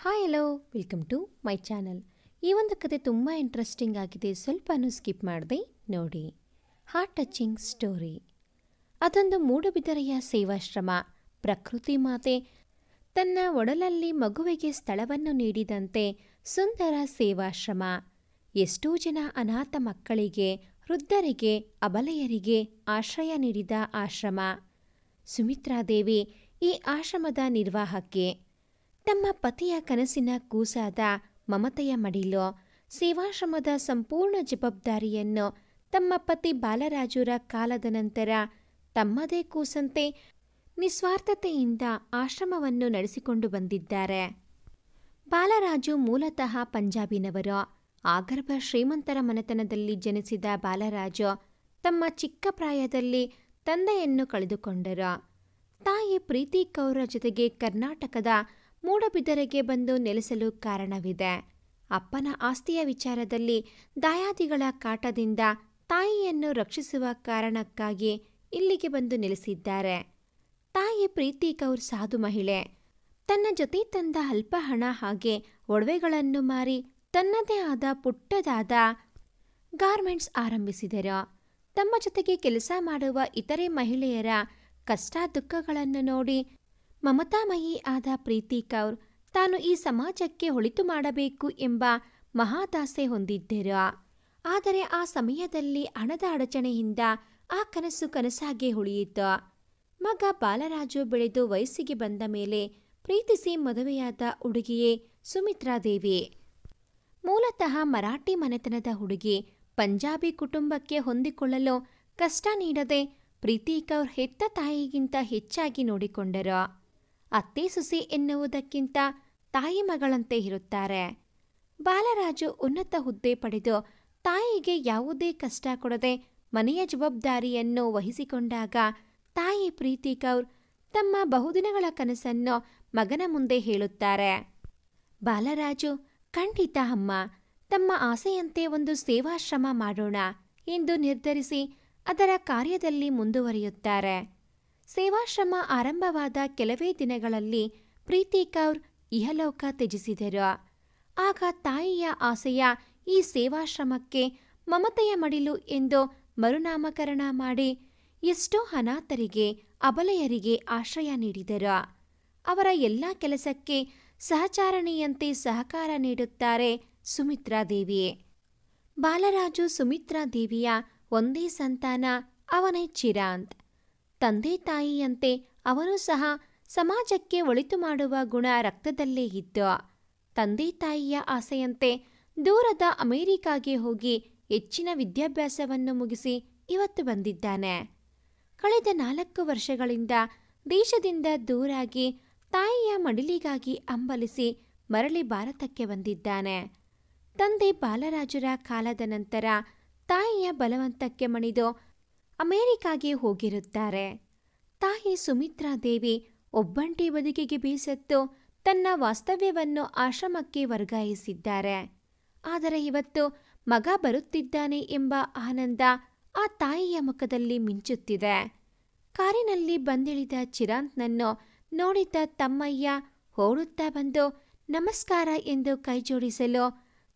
Hi hello welcome to my channel. ಈ ಒಂದು ಕತೆ ತುಂಬ ಇಂಟ್ರೆಸ್ಟಿಂಗ್ ಆಗಿದೆ, ಸ್ವಲ್ಪನೂ ಸ್ಕಿಪ್ ಮಾಡದೆ ನೋಡಿ. Heart touching story. ಅದೊಂದು ಮೂಡುಬಿದಿರೆಯ ಸೇವಾಶ್ರಮ. ಪ್ರಕೃತಿ ಮಾತೆ ತನ್ನ ಒಡಲಲ್ಲಿ ಮಗುವಿಗೆ ಸ್ಥಳವನ್ನು ನೀಡಿದಂತೆ ಸುಂದರ ಸೇವಾಶ್ರಮ. ಎಷ್ಟೋ ಜನ ಅನಾಥ ಮಕ್ಕಳಿಗೆ, ವೃದ್ಧರಿಗೆ, ಅಬಲೆಯರಿಗೆ ಆಶ್ರಯ ನೀಡಿದ ಆಶ್ರಮ. ಸುಮಿತ್ರಾದೇವಿ ಈ ಆಶ್ರಮದ ನಿರ್ವಾಹಕಿ. ತಮ್ಮ ಪತಿಯ ಕನಸಿನ ಕೂಸಾದ ಮಮತೆಯ ಮಡಿಲು, ಸೇವಾಶ್ರಮದ ಸಂಪೂರ್ಣ ಜವಾಬ್ದಾರಿಯನ್ನು ತಮ್ಮ ಪತಿ ಬಾಲರಾಜುರ ಕಾಲದ ನಂತರ ತಮ್ಮದೇ ಕೂಸಂತೆ ನಿಸ್ವಾರ್ಥತೆಯಿಂದ ಆಶ್ರಮವನ್ನು ನಡೆಸಿಕೊಂಡು ಬಂದಿದ್ದಾರೆ. ಬಾಲರಾಜು ಮೂಲತಃ ಪಂಜಾಬಿನವರು. ಆಗರ್ಭ ಶ್ರೀಮಂತರ ಮನೆತನದಲ್ಲಿ ಜನಿಸಿದ ಬಾಲರಾಜು ತಮ್ಮ ಚಿಕ್ಕ ಪ್ರಾಯದಲ್ಲಿ ತಂದೆಯನ್ನು ಕಳೆದುಕೊಂಡರು. ತಾಯಿ ಪ್ರೀತಿ ಕೌರ ಜೊತೆಗೆ ಕರ್ನಾಟಕದ ಮೂಡುಬಿದಿರೆಗೆ ಬಂದು ನೆಲೆಸಲು ಕಾರಣವಿದೆ. ಅಪ್ಪನ ಆಸ್ತಿಯ ವಿಚಾರದಲ್ಲಿ ದಾಯಾದಿಗಳ ಕಾಟದಿಂದ ತಾಯಿಯನ್ನು ರಕ್ಷಿಸುವ ಕಾರಣಕ್ಕಾಗಿ ಇಲ್ಲಿಗೆ ಬಂದು ನೆಲೆಸಿದ್ದಾರೆ. ತಾಯಿ ಪ್ರೀತಿ ಕೌರ್ ಸಾಧು ಮಹಿಳೆ. ತನ್ನ ಜೊತೆ ತಂದ ಅಲ್ಪ ಹಣ ಹಾಗೆ ಒಡವೆಗಳನ್ನು ಮಾರಿ ತನ್ನದೇ ಆದ ಪುಟ್ಟದಾದ ಗಾರ್ಮೆಂಟ್ಸ್ ಆರಂಭಿಸಿದರು. ತಮ್ಮ ಜೊತೆಗೆ ಕೆಲಸ ಮಾಡುವ ಇತರೆ ಮಹಿಳೆಯರ ಕಷ್ಟ ದುಃಖಗಳನ್ನು ನೋಡಿ ಮಮತಾಮಯಿ ಆದ ಪ್ರೀತಿ ಕೌರ್ ತಾನು ಈ ಸಮಾಜಕ್ಕೆ ಒಳಿತು ಮಾಡಬೇಕು ಎಂಬ ಮಹಾದಾಸೆ ಹೊಂದಿದ್ದರು. ಆದರೆ ಆ ಸಮಯದಲ್ಲಿ ಹಣದ ಅಡಚಣೆಯಿಂದ ಆ ಕನಸು ಕನಸಾಗಿ ಉಳಿಯಿತು. ಮಗ ಬಾಲರಾಜು ಬೆಳೆದು ವಯಸ್ಸಿಗೆ ಬಂದ ಮೇಲೆ ಪ್ರೀತಿಸಿ ಮದುವೆಯಾದ ಹುಡುಗಿಯೇ ಸುಮಿತ್ರಾದೇವಿ. ಮೂಲತಃ ಮರಾಠಿ ಮನೆತನದ ಹುಡುಗಿ. ಪಂಜಾಬಿ ಕುಟುಂಬಕ್ಕೆ ಹೊಂದಿಕೊಳ್ಳಲು ಕಷ್ಟ ನೀಡದೆ ಪ್ರೀತಿ ಕೌರ್ ಹೆತ್ತ ತಾಯಿಗಿಂತ ಹೆಚ್ಚಾಗಿ ನೋಡಿಕೊಂಡರು. ಅತ್ತೆ ಸೊಸೆ ಎನ್ನುವುದಕ್ಕಿಂತ ತಾಯಿ ಮಗಳಂತೆ ಇರುತ್ತಾರೆ. ಬಾಲರಾಜು ಉನ್ನತ ಹುದ್ದೆ ಪಡೆದು ತಾಯಿಗೆ ಯಾವುದೇ ಕಷ್ಟ ಕೊಡದೆ ಮನೆಯ ಜವಾಬ್ದಾರಿಯನ್ನು ವಹಿಸಿಕೊಂಡಾಗ ತಾಯಿ ಪ್ರೀತಿ ಕೌರ್ ತಮ್ಮ ಬಹುದಿನಗಳ ಕನಸನ್ನು ಮಗನ ಮುಂದೆ ಹೇಳುತ್ತಾರೆ. ಬಾಲರಾಜು, ಖಂಡಿತ ಅಮ್ಮ, ತಮ್ಮ ಆಸೆಯಂತೆ ಒಂದು ಸೇವಾಶ್ರಮ ಮಾಡೋಣ ಎಂದು ನಿರ್ಧರಿಸಿ ಅದರ ಕಾರ್ಯದಲ್ಲಿ ಮುಂದುವರಿಯುತ್ತಾರೆ. ಸೇವಾಶ್ರಮ ಆರಂಭವಾದ ಕೆಲವೇ ದಿನಗಳಲ್ಲಿ ಪ್ರೀತಿ ಕೌರ್ ಇಹಲೋಕ ತ್ಯಜಿಸಿದರು. ಆಗ ತಾಯಿಯ ಆಸೆಯ ಈ ಸೇವಾಶ್ರಮಕ್ಕೆ ಮಮತೆಯ ಮಡಿಲು ಎಂದು ಮರುನಾಮಕರಣ ಮಾಡಿ ಎಷ್ಟೋ ಅನಾಥರಿಗೆ, ಅಬಲೆಯರಿಗೆ ಆಶ್ರಯ ನೀಡಿದರು. ಅವರ ಎಲ್ಲ ಕೆಲಸಕ್ಕೆ ಸಹಚಾರಣಿಯಂತೆ ಸಹಕಾರ ನೀಡುತ್ತಾರೆ ಸುಮಿತ್ರಾದೇವಿ. ಬಾಲರಾಜು ಸುಮಿತ್ರಾದೇವಿಯ ಒಂದೇ ಸಂತಾನ. ಅವನೇ ಚಿರಾಂತ್. ತಂದೆ ತಾಯಿಯಂತೆ ಅವನು ಸಹ ಸಮಾಜಕ್ಕೆ ಒಳಿತು ಮಾಡುವ ಗುಣ ರಕ್ತದಲ್ಲೇ ಇತ್ತು. ತಂದೆ ತಾಯಿಯ ಆಸೆಯಂತೆ ದೂರದ ಅಮೆರಿಕಾಗೆ ಹೋಗಿ ಹೆಚ್ಚಿನ ವಿದ್ಯಾಭ್ಯಾಸವನ್ನು ಮುಗಿಸಿ ಇವತ್ತು ಬಂದಿದ್ದಾನೆ. ಕಳೆದ 4 ವರ್ಷಗಳಿಂದ ದೇಶದಿಂದ ದೂರಾಗಿ ತಾಯಿಯ ಮಡಿಲಿಗಾಗಿ ಹಂಬಲಿಸಿ ಮರಳಿ ಭಾರತಕ್ಕೆ ಬಂದಿದ್ದಾನೆ. ತಂದೆ ಬಾಲರಾಜುರ ಕಾಲದ ನಂತರ ತಾಯಿಯ ಬಲವಂತಕ್ಕೆ ಮಣಿದು ಅಮೆರಿಕಾಗೆ ಹೋಗಿರುತ್ತಾರೆ. ತಾಯಿ ಸುಮಿತ್ರಾದೇವಿ ಒಬ್ಬಂಟಿ ಬದುಕಿಗೆ ಬೇಸತ್ತು ತನ್ನ ವಾಸ್ತವ್ಯವನ್ನು ಆಶ್ರಮಕ್ಕೆ ವರ್ಗಾಯಿಸಿದ್ದಾರೆ. ಆದರೆ ಇವತ್ತು ಮಗ ಬರುತ್ತಿದ್ದಾನೆ ಎಂಬ ಆನಂದ ಆ ತಾಯಿಯ ಮುಖದಲ್ಲಿ ಮಿಂಚುತ್ತಿದೆ. ಕಾರಿನಲ್ಲಿ ಬಂದಿಳಿದ ಚಿರಾಂತ್ನನ್ನು ನೋಡಿದ ತಮ್ಮಯ್ಯ ಓಡುತ್ತಾ ಬಂದು ನಮಸ್ಕಾರ ಎಂದು ಕೈಜೋಡಿಸಲು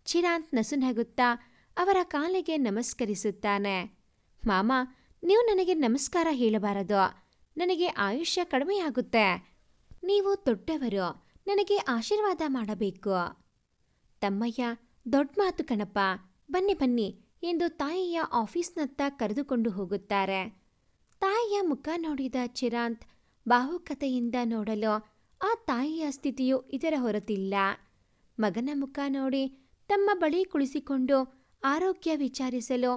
ಚಿರಾಂತ್ ನಸುನಗುತ್ತಾ ಅವರ ಕಾಲಿಗೆ ನಮಸ್ಕರಿಸುತ್ತಾನೆ. ಮಾಮ, ನೀವು ನನಗೆ ನಮಸ್ಕಾರ ಹೇಳಬಾರದು. ನನಗೆ ಆಯುಷ್ಯ ಕಡಿಮೆಯಾಗುತ್ತೆ. ನೀವು ದೊಡ್ಡವರು, ನನಗೆ ಆಶೀರ್ವಾದ ಮಾಡಬೇಕು. ತಮ್ಮಯ್ಯ, ದೊಡ್ಡ ಮಾತು ಕಣಪ್ಪ, ಬನ್ನಿ ಬನ್ನಿ ಎಂದು ತಾಯಿಯ ಆಫೀಸ್ನತ್ತ ಕರೆದುಕೊಂಡು ಹೋಗುತ್ತಾರೆ. ತಾಯಿಯ ಮುಖ ನೋಡಿದ ಚಿರಾಂತ್ ಭಾವುಕತೆಯಿಂದ ನೋಡಲು ಆ ತಾಯಿಯ ಸ್ಥಿತಿಯು ಇದರ ಹೊರತಿಲ್ಲ. ಮಗನ ಮುಖ ನೋಡಿ ತಮ್ಮ ಬಳಿ ಕುಳಿಸಿಕೊಂಡು ಆರೋಗ್ಯ ವಿಚಾರಿಸಲು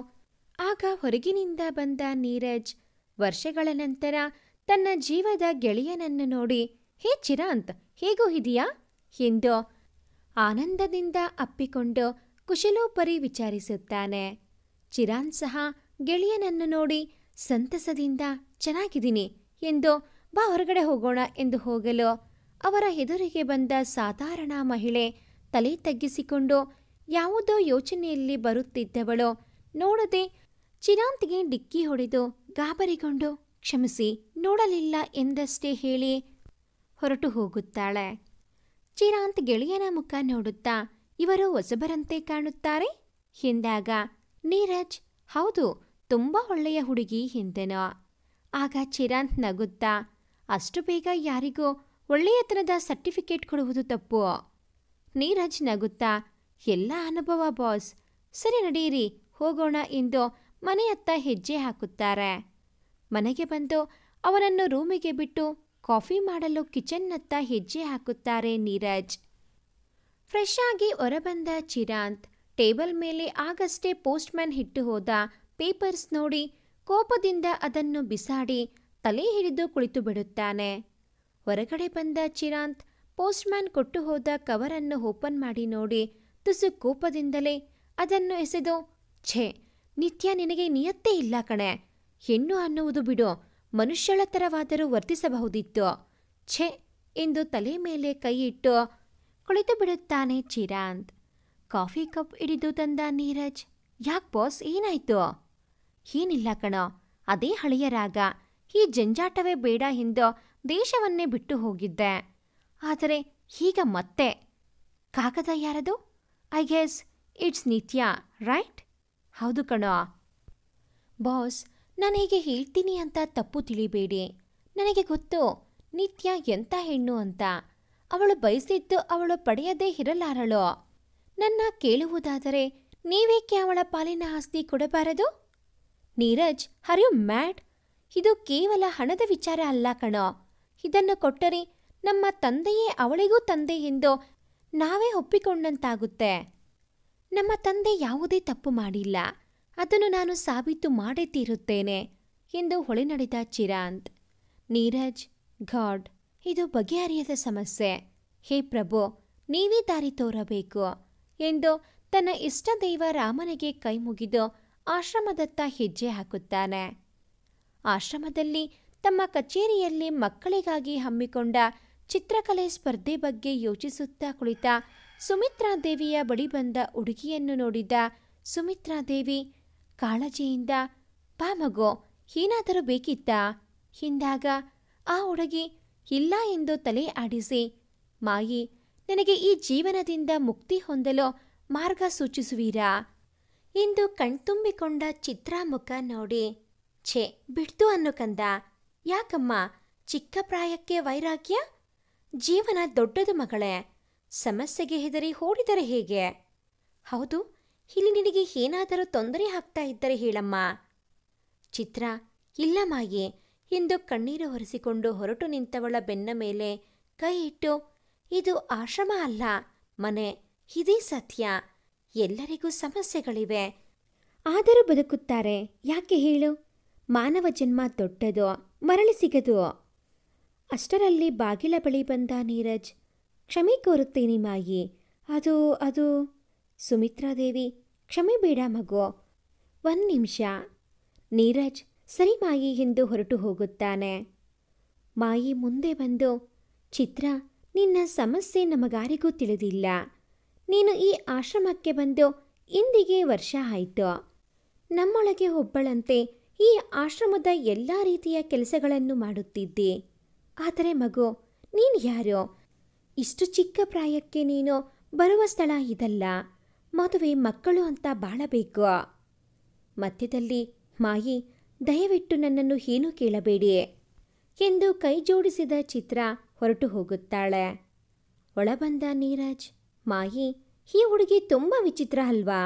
ಆಗ ಹೊರಗಿನಿಂದ ಬಂದ ನೀರಜ್ ವರ್ಷಗಳ ನಂತರ ತನ್ನ ಜೀವದ ಗೆಳೆಯನನ್ನು ನೋಡಿ, ಹೇ ಚಿರಾಂತ್, ಹೇಗೂ ಇದೆಯಾ ಎಂದು ಆನಂದದಿಂದ ಅಪ್ಪಿಕೊಂಡು ಕುಶಲೋಪರಿ ವಿಚಾರಿಸುತ್ತಾನೆ. ಚಿರಾಂತ್ ಸಹ ಗೆಳೆಯನನ್ನು ನೋಡಿ ಸಂತಸದಿಂದ ಚೆನ್ನಾಗಿದ್ದೀನಿ ಎಂದು ಬಾ ಹೊರಗಡೆ ಹೋಗೋಣ ಎಂದು ಹೋಗಲು ಅವರ ಎದುರಿಗೆ ಬಂದ ಸಾಧಾರಣ ಮಹಿಳೆ ತಲೆ ತಗ್ಗಿಸಿಕೊಂಡು ಯಾವುದೋ ಯೋಚನೆಯಲ್ಲಿ ಬರುತ್ತಿದ್ದವಳು ನೋಡದೆ ಚಿರಾಂತ್ಗೆ ಡಿಕ್ಕಿ ಹೊಡೆದು ಗಾಬರಿಗೊಂಡು ಕ್ಷಮಿಸಿ, ನೋಡಲಿಲ್ಲ ಎಂದಷ್ಟೇ ಹೇಳಿ ಹೊರಟು ಹೋಗುತ್ತಾಳೆ. ಚಿರಾಂತ್ ಗೆಳೆಯನ ಮುಖ ನೋಡುತ್ತಾ ಇವರು ಹೊಸಬರಂತೆ ಕಾಣುತ್ತಾರೆ ಎಂದಾಗ ನೀರಜ್ ಹೌದು, ತುಂಬ ಒಳ್ಳೆಯ ಹುಡುಗಿ ಎಂದೆನೋ. ಆಗ ಚಿರಾಂತ್ ನಗುತ್ತಾ ಅಷ್ಟು ಬೇಗ ಯಾರಿಗೂ ಒಳ್ಳೆಯತನದ ಸರ್ಟಿಫಿಕೇಟ್ ಕೊಡುವುದು ತಪ್ಪು. ನೀರಜ್ ನಗುತ್ತಾ ಎಲ್ಲ ಅನುಭವ ಬಾಸ್, ಸರಿ ನಡೀರಿ ಹೋಗೋಣ ಎಂದು ಮನೆಯತ್ತ ಹೆಜ್ಜೆ ಹಾಕುತ್ತಾರೆ. ಮನೆಗೆ ಬಂದು ಅವನನ್ನು ರೂಮಿಗೆ ಬಿಟ್ಟು ಕಾಫಿ ಮಾಡಲು ಕಿಚನ್ನತ್ತ ಹೆಜ್ಜೆ ಹಾಕುತ್ತಾರೆ ನೀರಜ್. ಫ್ರೆಶ್ ಆಗಿ ಹೊರಬಂದ ಚಿರಾಂತ್ ಟೇಬಲ್ ಮೇಲೆ ಆಗಷ್ಟೇ ಪೋಸ್ಟ್ಮ್ಯಾನ್ ಇಟ್ಟು ಹೋದ ಪೇಪರ್ಸ್ ನೋಡಿ ಕೋಪದಿಂದ ಅದನ್ನು ಬಿಸಾಡಿ ತಲೆ ಹಿಡಿದು ಕುಳಿತು ಬಿಡುತ್ತಾನೆ. ಹೊರಗಡೆ ಬಂದ ಚಿರಾಂತ್ ಪೋಸ್ಟ್ಮ್ಯಾನ್ ಕೊಟ್ಟು ಹೋದ ಕವರನ್ನು ಓಪನ್ ಮಾಡಿ ನೋಡಿ ತುಸು ಕೋಪದಿಂದಲೇ ಅದನ್ನು ಎಸೆದು, ಛೇ, ನಿತ್ಯ ನಿನಗೆ ನಿಯತ್ತೇ ಇಲ್ಲ ಕಣೆ. ಹೆಣ್ಣು ಅನ್ನುವುದು ಬಿಡು, ಮನುಷ್ಯಳ ಥರವಾದರೂ ವರ್ತಿಸಬಹುದಿತ್ತು. ಛೇ ಎಂದು ತಲೆ ಮೇಲೆ ಕೈ ಇಟ್ಟು ಕುಳಿತು ಬಿಡುತ್ತಾನೆ ಚಿರಾಂತ್. ಕಾಫಿ ಕಪ್ ಹಿಡಿದು ತಂದ ನೀರಜ್, ಯಾಕ್ ಬಾಸ್, ಏನಾಯ್ತು? ಏನಿಲ್ಲ ಕಣೋ, ಅದೇ ಹಳೆಯ ರಾಗ. ಈ ಜಂಜಾಟವೇ ಬೇಡ ಎಂದು ದೇಶವನ್ನೇ ಬಿಟ್ಟು ಹೋಗಿದ್ದೆ. ಆದರೆ ಈಗ ಮತ್ತೆ. ಕಾಗದ ಯಾರದು? ಐ ಗೆಸ್ ಇಟ್ಸ್ ನಿತ್ಯ, ರೈಟ್? ಹೌದು ಕಣೋ. ಬಾಸ್, ನಾನು ಹೀಗೆ ಹೇಳ್ತೀನಿ ಅಂತ ತಪ್ಪು ತಿಳಿಬೇಡಿ. ನನಗೆ ಗೊತ್ತು ನಿತ್ಯ ಎಂಥ ಹೆಣ್ಣು ಅಂತ. ಅವಳು ಬಯಸಿದ್ದು ಅವಳು ಪಡೆಯದೇ ಇರಲಾರಳು. ನನ್ನ ಕೇಳುವುದಾದರೆ ನೀವೇಕೆ ಅವಳ ಪಾಲಿನ ಆಸ್ತಿ ಕೊಡಬಾರದು? Neeraj, are you mad? ಇದು ಕೇವಲ ಹಣದ ವಿಚಾರ ಅಲ್ಲ ಕಣೋ. ಇದನ್ನು ಕೊಟ್ಟರೆ ನಮ್ಮ ತಂದೆಯೇ ಅವಳಿಗೂ ತಂದೆ ಎಂದು ನಾವೇ ಒಪ್ಪಿಕೊಂಡಂತಾಗುತ್ತೆ. ನಮ್ಮ ತಂದೆ ಯಾವುದೇ ತಪ್ಪು ಮಾಡಿಲ್ಲ, ಅದನ್ನು ನಾನು ಸಾಬೀತು ಮಾಡೇ ತೀರುತ್ತೇನೆ ಎಂದು ಹೊಳೆನಡೆದ ಚಿರಾಂತ್. ನೀರಜ್, ಗಾಡ್, ಇದು ಬಗೆಹರಿಯದ ಸಮಸ್ಯೆ. ಹೇ ಪ್ರಭು, ನೀವೇ ದಾರಿ ತೋರಬೇಕು ಎಂದು ತನ್ನ ಇಷ್ಟ ದೈವ ರಾಮನಿಗೆ ಕೈ ಮುಗಿದು ಆಶ್ರಮದತ್ತ ಹೆಜ್ಜೆ ಹಾಕುತ್ತಾನೆ. ಆಶ್ರಮದಲ್ಲಿ ತಮ್ಮ ಕಚೇರಿಯಲ್ಲಿ ಮಕ್ಕಳಿಗಾಗಿ ಹಮ್ಮಿಕೊಂಡ ಚಿತ್ರಕಲೆ ಸ್ಪರ್ಧೆ ಬಗ್ಗೆ ಯೋಚಿಸುತ್ತಾ ಕುಳಿತ ಸುಮಿತ್ರಾದೇವಿಯ ಬಳಿ ಬಂದ ಹುಡುಗಿಯನ್ನು ನೋಡಿದ ಸುಮಿತ್ರಾದೇವಿ ಕಾಳಜಿಯಿಂದ, ಬಾ ಮಗು, ಏನಾದರೂ ಬೇಕಿತ್ತಾ ಎಂದಾಗ ಆ ಹುಡುಗಿ ಇಲ್ಲ ಎಂದು ತಲೆ ಆಡಿಸಿ, ಮಾಯಿ, ನನಗೆ ಈ ಜೀವನದಿಂದ ಮುಕ್ತಿ ಹೊಂದಲು ಮಾರ್ಗ ಸೂಚಿಸುವಿರಾ ಎಂದು ಕಣ್ತುಂಬಿಕೊಂಡ ಚಿತ್ರಾ ಮುಖ ನೋಡಿ, ಛೇ ಬಿಡ್ತು ಅನ್ನು ಕಂದ. ಯಾಕಮ್ಮ, ಚಿಕ್ಕ ಪ್ರಾಯಕ್ಕೆ ವೈರಾಗ್ಯ? ಜೀವನ ದೊಡ್ಡದು ಮಗಳೇ. ಸಮಸ್ಯೆಗೆ ಹೆದರಿ ಓಡಿದರೆ ಹೇಗೆ? ಹೌದು, ಇಲ್ಲಿ ನಿನಗೆ ಏನಾದರೂ ತೊಂದರೆ ಆಗ್ತಾ ಇದ್ದರೆ ಹೇಳಮ್ಮ. ಚಿತ್ರ, ಇಲ್ಲ ಮಾಯೆ ಎಂದು ಕಣ್ಣೀರು ಒರೆಸಿಕೊಂಡು ಹೊರಟು ನಿಂತವಳ ಬೆನ್ನ ಮೇಲೆ ಕೈ ಇಟ್ಟು, ಇದು ಆಶ್ರಮ ಅಲ್ಲ, ಮನೆ. ಇದೇ ಸತ್ಯ. ಎಲ್ಲರಿಗೂ ಸಮಸ್ಯೆಗಳಿವೆ, ಆದರೂ ಬದುಕುತ್ತಾರೆ. ಯಾಕೆ ಹೇಳು? ಮಾನವ ಜನ್ಮ ದೊಡ್ಡದು, ಮರಳಿ ಸಿಗದು. ಅಷ್ಟರಲ್ಲಿ ಬಾಗಿಲ ಬಳಿ ಬಂದ ನೀರಜ್, ಕ್ಷಮೆ ಕೋರುತ್ತೇನೆ ಮಾಯಿ. ಅದು ಸುಮಿತ್ರಾದೇವಿ, ಕ್ಷಮೆ ಬೇಡ ಮಗು, ಒಂದು ನಿಮಿಷ. ನೀರಜ್, ಸರಿ ಮಾಯಿ ಎಂದು ಹೊರಟು ಹೋಗುತ್ತಾನೆ. ಮಾಯಿ ಮುಂದೆ ಬಂದು, ಚಿತ್ರ, ನಿನ್ನ ಸಮಸ್ಯೆ ನಮಗಾರಿಗೂ ತಿಳಿದಿಲ್ಲ. ನೀನು ಈ ಆಶ್ರಮಕ್ಕೆ ಬಂದು ಇಂದಿಗೆ ವರ್ಷ ಆಯಿತು. ನಮ್ಮೊಳಗೆ ಒಬ್ಬಳಂತೆ ಈ ಆಶ್ರಮದ ಎಲ್ಲ ರೀತಿಯ ಕೆಲಸಗಳನ್ನು ಮಾಡುತ್ತಿದ್ದೆ. ಆದರೆ ಮಗು, ನೀನು ಯಾರೋ? ಇಷ್ಟು ಚಿಕ್ಕ ಪ್ರಾಯಕ್ಕೆ ನೀನು ಬರುವ ಸ್ಥಳ ಇದಲ್ಲ. ಮದುವೆ, ಮಕ್ಕಳು ಅಂತ ಬಾಳಬೇಕು. ಮಧ್ಯದಲ್ಲಿ, ಮಾಯಿ, ದಯವಿಟ್ಟು ನನ್ನನ್ನು ಏನೂ ಕೇಳಬೇಡಿ ಎಂದು ಕೈ ಜೋಡಿಸಿದ ಚಿತ್ರ ಹೊರಟು ಹೋಗುತ್ತಾಳೆ. ಒಳಬಂದ ನೀರಜ್, ಮಾಯಿ, ಈ ಹುಡುಗಿ ತುಂಬ ವಿಚಿತ್ರ ಅಲ್ವಾ?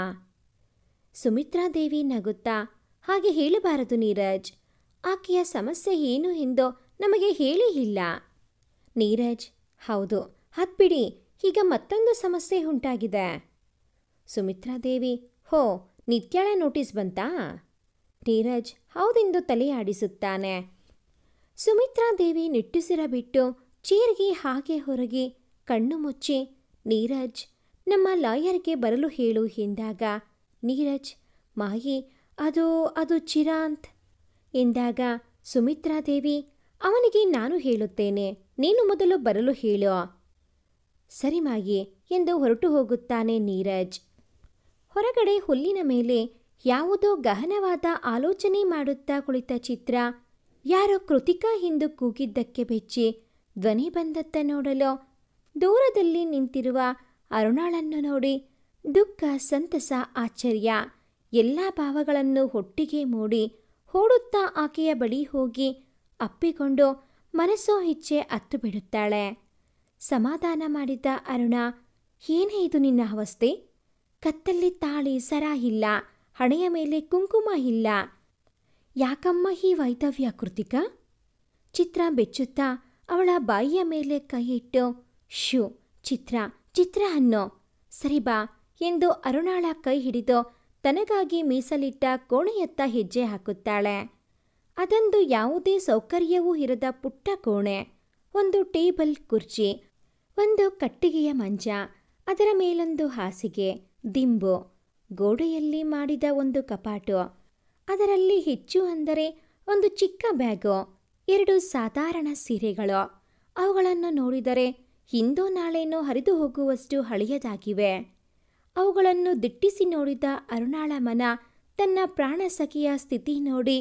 ಸುಮಿತ್ರಾದೇವಿ ನಗುತ್ತಾ, ಹಾಗೆ ಹೇಳಬಾರದು ನೀರಜ್. ಆಕೆಯ ಸಮಸ್ಯೆ ಏನು ಎಂದು ನಮಗೆ ಹೇಳೇ ಇಲ್ಲ. ನೀರಜ್, ಹೌದು, ಹತ್ಬಿಡಿ, ಈಗ ಮತ್ತೊಂದು ಸಮಸ್ಯೆ ಉಂಟಾಗಿದೆ. ಸುಮಿತ್ರಾದೇವಿ, ಹೋ, ನಿತ್ಯಾಳ ನೋಟಿಸ್ ಬಂತಾ? ನೀರಜ್, ಹೌದೆಂದು ತಲೆ ಆಡಿಸುತ್ತಾನೆ. ಸುಮಿತ್ರಾದೇವಿ ನಿಟ್ಟುಸಿರ ಬಿಟ್ಟು ಚೇರ್ಗೆ ಹಾಗೆ ಹೊರಗಿ ಕಣ್ಣು ಮುಚ್ಚಿ, ನೀರಜ್, ನಮ್ಮ ಲಾಯರ್ಗೆ ಬರಲು ಹೇಳು ಎಂದಾಗ, ನೀರಜ್, ಮಾಯಿ, ಅದು ಚಿರಾಂತ್ ಎಂದಾಗ ಸುಮಿತ್ರಾದೇವಿ, ಅವನಿಗೆ ನಾನು ಹೇಳುತ್ತೇನೆ, ನೀನು ಮೊದಲು ಬರಲು ಹೇಳು. ಸರಿ ಮಾಯಿ ಎಂದು ಹೊರಟು ಹೋಗುತ್ತಾನೆ ನೀರಜ್. ಹೊರಗಡೆ ಹುಲ್ಲಿನ ಮೇಲೆ ಯಾವುದೋ ಗಹನವಾದ ಆಲೋಚನೆ ಮಾಡುತ್ತಾ ಕುಳಿತ ಚಿತ್ರ ಯಾರೋ ಕೃತಿಕಾ ಎಂದು ಕೂಗಿದ್ದಕ್ಕೆ ಬೆಚ್ಚಿ ಧ್ವನಿ ಬಂದತ್ತ ನೋಡಲು ದೂರದಲ್ಲಿ ನಿಂತಿರುವ ಅರುಣಾಳನ್ನು ನೋಡಿ ದುಃಖ, ಸಂತಸ, ಆಶ್ಚರ್ಯ ಎಲ್ಲ ಭಾವಗಳನ್ನು ಒಟ್ಟಿಗೆ ಮೂಡಿ ಓಡುತ್ತಾ ಆಕೆಯ ಬಳಿ ಹೋಗಿ ಅಪ್ಪಿಕೊಂಡು ಮನಸ್ಸೋ ಇಚ್ಛೆ ಅತ್ತು ಬಿಡುತ್ತಾಳೆ. ಸಮಾಧಾನ ಮಾಡಿದ ಅರುಣ, ಏನೇ ಇದು ನಿನ್ನ ಅವಸ್ಥೆ? ಕತ್ತಲ್ಲಿ ತಾಳಿ ಸರ ಇಲ್ಲ, ಹಣೆಯ ಮೇಲೆ ಕುಂಕುಮ ಇಲ್ಲ. ಯಾಕಮ್ಮ ಈ ವೈದವ್ಯ ಕೃತಿಕಾ? ಚಿತ್ರ ಬೆಚ್ಚುತ್ತಾ ಅವಳ ಬಾಯಿಯ ಮೇಲೆ ಕೈ ಇಟ್ಟು, ಶೂ ಚಿತ್ರ ಚಿತ್ರ ಅನ್ನೋ, ಸರಿ ಬಾ ಎಂದು ಅರುಣಾಳ ಕೈ ಹಿಡಿದು ತನಗಾಗಿ ಮೀಸಲಿಟ್ಟ ಕೋಣೆಯತ್ತ ಹೆಜ್ಜೆ ಹಾಕುತ್ತಾಳೆ. ಅದೊಂದು ಯಾವುದೇ ಸೌಕರ್ಯವೂ ಇರದ ಪುಟ್ಟ ಕೋಣೆ. ಒಂದು ಟೇಬಲ್, ಕುರ್ಚಿ, ಒಂದು ಕಟ್ಟಿಗೆಯ ಮಂಚ, ಅದರ ಮೇಲೊಂದು ಹಾಸಿಗೆ, ದಿಂಬು, ಗೋಡೆಯಲ್ಲಿ ಮಾಡಿದ ಒಂದು ಕಪಾಟು, ಅದರಲ್ಲಿ ಹೆಚ್ಚು ಅಂದರೆ ಒಂದು ಚಿಕ್ಕ ಬ್ಯಾಗು, 2 ಸಾಧಾರಣ ಸೀರೆಗಳು. ಅವುಗಳನ್ನು ನೋಡಿದರೆ ಇಂದೋ ನಾಳೆನೋ ಹರಿದು ಹೋಗುವಷ್ಟು ಹಳೆಯದಾಗಿವೆ. ಅವುಗಳನ್ನು ದಿಟ್ಟಿಸಿ ನೋಡಿದ ಅರುಣಾಳ ಮನ ತನ್ನ ಪ್ರಾಣ ಸಖಿಯ ಸ್ಥಿತಿ ನೋಡಿ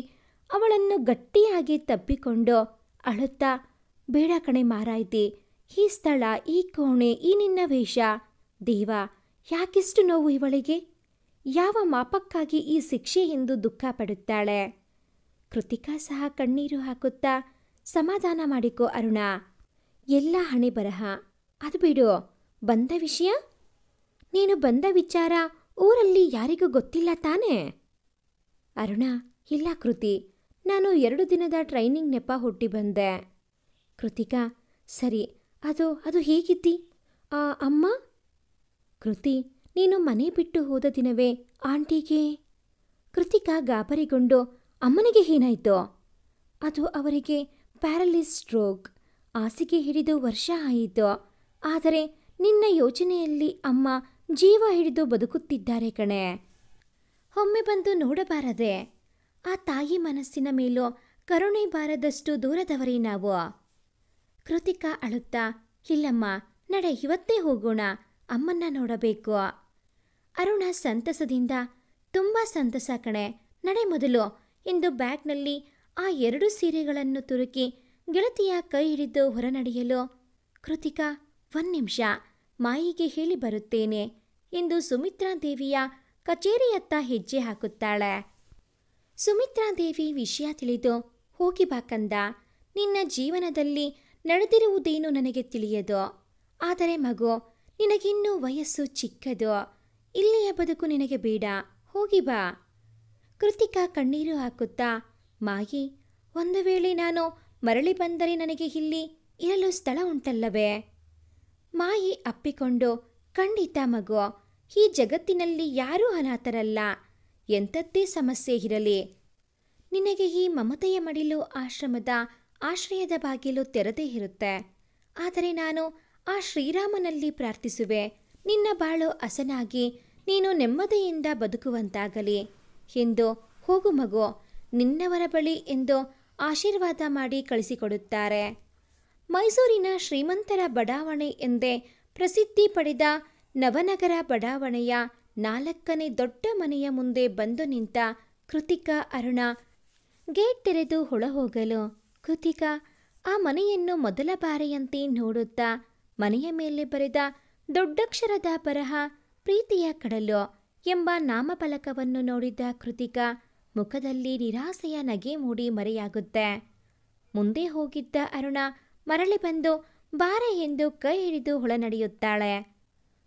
ಅವಳನ್ನು ಗಟ್ಟಿಯಾಗಿ ತಬ್ಬಿಕೊಂಡು ಅಳುತ್ತಾ, ಬೇಡ ಕಣೆ ಮಾರಾಯ್ತಿ, ಈ ಸ್ಥಳ, ಈ ಕೋಣೆ, ಈ ನಿನ್ನ ವೇಷ, ದೇವ ಯಾಕಿಷ್ಟು ನೋವು ಇವಳಿಗೆ? ಯಾವ ಮಾಪಕ್ಕಾಗಿ ಈ ಶಿಕ್ಷೆ ಎಂದು ದುಃಖ ಪಡುತ್ತಾಳೆ. ಕೃತಿಕಾ ಸಹ ಕಣ್ಣೀರು ಹಾಕುತ್ತಾ, ಸಮಾಧಾನ ಮಾಡಿಕೋ ಅರುಣ, ಎಲ್ಲ ಹಣೆ ಬರಹ, ಅದು ಬಿಡು. ಬಂದ ವಿಷಯ? ನೀನು ಬಂದ ವಿಚಾರ ಊರಲ್ಲಿ ಯಾರಿಗೂ ಗೊತ್ತಿಲ್ಲ ತಾನೇ? ಅರುಣ, ಇಲ್ಲ ಕೃತಿ, ನಾನು 2 ದಿನದ ಟ್ರೈನಿಂಗ್ ನೆಪ ಹುಟ್ಟಿ ಬಂದೆ. ಕೃತಿಕಾ, ಸರಿ, ಅದು ಹೇಗಿದ್ದಿ? ಅಮ್ಮ? ಕೃತಿ, ನೀನು ಮನೆ ಬಿಟ್ಟು ಹೋದ ದಿನವೇ ಆಂಟಿಗೆ. ಕೃತಿಕಾ ಗಾಬರಿಗೊಂಡು, ಅಮ್ಮನಿಗೆ ಏನಾಯಿತು? ಅದು ಅವರಿಗೆ ಪ್ಯಾರಲಿಸ್ ಸ್ಟ್ರೋಕ್. ಹಾಸಿಗೆ ಹಿಡಿದು ವರ್ಷ ಆಯಿತು. ಆದರೆ ನಿನ್ನ ಯೋಚನೆಯಲ್ಲಿ ಅಮ್ಮ ಜೀವ ಹಿಡಿದು ಬದುಕುತ್ತಿದ್ದಾರೆ ಕಣೆ. ಒಮ್ಮೆ ಬಂದು ನೋಡಬಾರದೆ? ಆ ತಾಯಿ ಮನಸ್ಸಿನ ಮೇಲೂ ಕರುಣೆ ಬಾರದಷ್ಟು ದೂರದವರೇ ನಾವು. ಕೃತಿಕಾ ಅಳುತ್ತಾ, ಇಲ್ಲಮ್ಮ, ನಡೆ, ಇವತ್ತೇ ಹೋಗೋಣ, ಅಮ್ಮನ್ನ ನೋಡಬೇಕು. ಅರುಣ ಸಂತಸದಿಂದ, ತುಂಬ ಸಂತಸ ಕಣೆ, ನಡೆ ಮೊದಲು ಎಂದು ಬ್ಯಾಗ್ನಲ್ಲಿ ಆ 2 ಸೀರೆಗಳನ್ನು ತುರುಕಿ ಗೆಳತಿಯ ಕೈ ಹಿಡಿದು ಹೊರನಡೆಯಲು, ಕೃತಿಕಾ, 1 ನಿಮಿಷ, ಮಾಯಿಗೆ ಹೇಳಿ ಬರುತ್ತೇನೆ ಎಂದು ಸುಮಿತ್ರಾದೇವಿಯ ಕಚೇರಿಯತ್ತ ಹೆಜ್ಜೆ ಹಾಕುತ್ತಾಳೆ. ಸುಮಿತ್ರಾದೇವಿ ವಿಷಯ ತಿಳಿದು, ಹೋಗಿ ಬಾ ಕಂದ, ನಿನ್ನ ಜೀವನದಲ್ಲಿ ನಡೆದಿರುವುದೇನು ನನಗೆ ತಿಳಿಯದು. ಆದರೆ ಮಗು, ನಿನಗಿನ್ನೂ ವಯಸ್ಸು ಚಿಕ್ಕದು, ಇಲ್ಲಿಯ ಬದುಕು ನಿನಗೆ ಬೇಡ, ಹೋಗಿ ಬಾ. ಕೃತಿಕಾ ಕಣ್ಣೀರು ಹಾಕುತ್ತಾ, ಮಾಯಿ, ಒಂದು ವೇಳೆ ನಾನು ಮರಳಿ ಬಂದರೆ ನನಗೆ ಇಲ್ಲಿ ಇರಲು ಸ್ಥಳ ಉಂಟಲ್ಲವೇ? ಮಾಯಿ ಅಪ್ಪಿಕೊಂಡು, ಖಂಡಿತ ಮಗು, ಈ ಜಗತ್ತಿನಲ್ಲಿ ಯಾರೂ ಅನಾಥರಲ್ಲ. ಎಂಥದ್ದೇ ಸಮಸ್ಯೆ ಇರಲಿ, ನಿನಗೆ ಈ ಮಮತೆಯ ಮಡಿಲು ಆಶ್ರಮದ ಆಶ್ರಯದ ಬಾಗಿಲು ತೆರೆದೇ ಇರುತ್ತೆ. ಆದರೆ ನಾನು ಆ ಶ್ರೀರಾಮನಲ್ಲಿ ಪ್ರಾರ್ಥಿಸುವೆ, ನಿನ್ನ ಬಾಳು ಹಸನಾಗಿ ನೀನು ನೆಮ್ಮದಿಯಿಂದ ಬದುಕುವಂತಾಗಲಿ ಎಂದು. ಹೋಗು ಮಗು, ನಿನ್ನವರ ಬಳಿ ಎಂದು ಆಶೀರ್ವಾದ ಮಾಡಿ ಕಳಿಸಿಕೊಡುತ್ತಾರೆ. ಮೈಸೂರಿನ ಶ್ರೀಮಂತರ ಬಡಾವಣೆ ಎಂದೇ ಪ್ರಸಿದ್ಧಿ ಪಡೆದ ನವನಗರ ಬಡಾವಣೆಯ 4ನೇ ದೊಡ್ಡ ಮನೆಯ ಮುಂದೆ ಬಂದು ನಿಂತ ಕೃತಿಕಾ ಅರುಣ ಗೇಟ್ ತೆರೆದು ಒಳಹೋಗಲು, ಕೃತಿಕಾ ಆ ಮನೆಯನ್ನು ಮೊದಲ ಬಾರಿಯಂತೆ ನೋಡುತ್ತಾ ಮನೆಯ ಮೇಲೆ ಬರೆದ ದೊಡ್ಡಕ್ಷರದ ಬರಹ ಪ್ರೀತಿಯ ಕಡಲು ಎಂಬ ನಾಮಫಲಕವನ್ನು ನೋಡಿದ ಕೃತಿಕಾ ಮುಖದಲ್ಲಿ ನಿರಾಸೆಯ ನಗೆ ಮೂಡಿ ಮರೆಯಾಗುತ್ತೆ. ಮುಂದೆ ಹೋಗಿದ್ದ ಅರುಣ ಮರಳಿ ಬಂದು ಬಾರೆ ಎಂದು ಕೈ ಹಿಡಿದು ಒಳನಡೆಯುತ್ತಾಳೆ.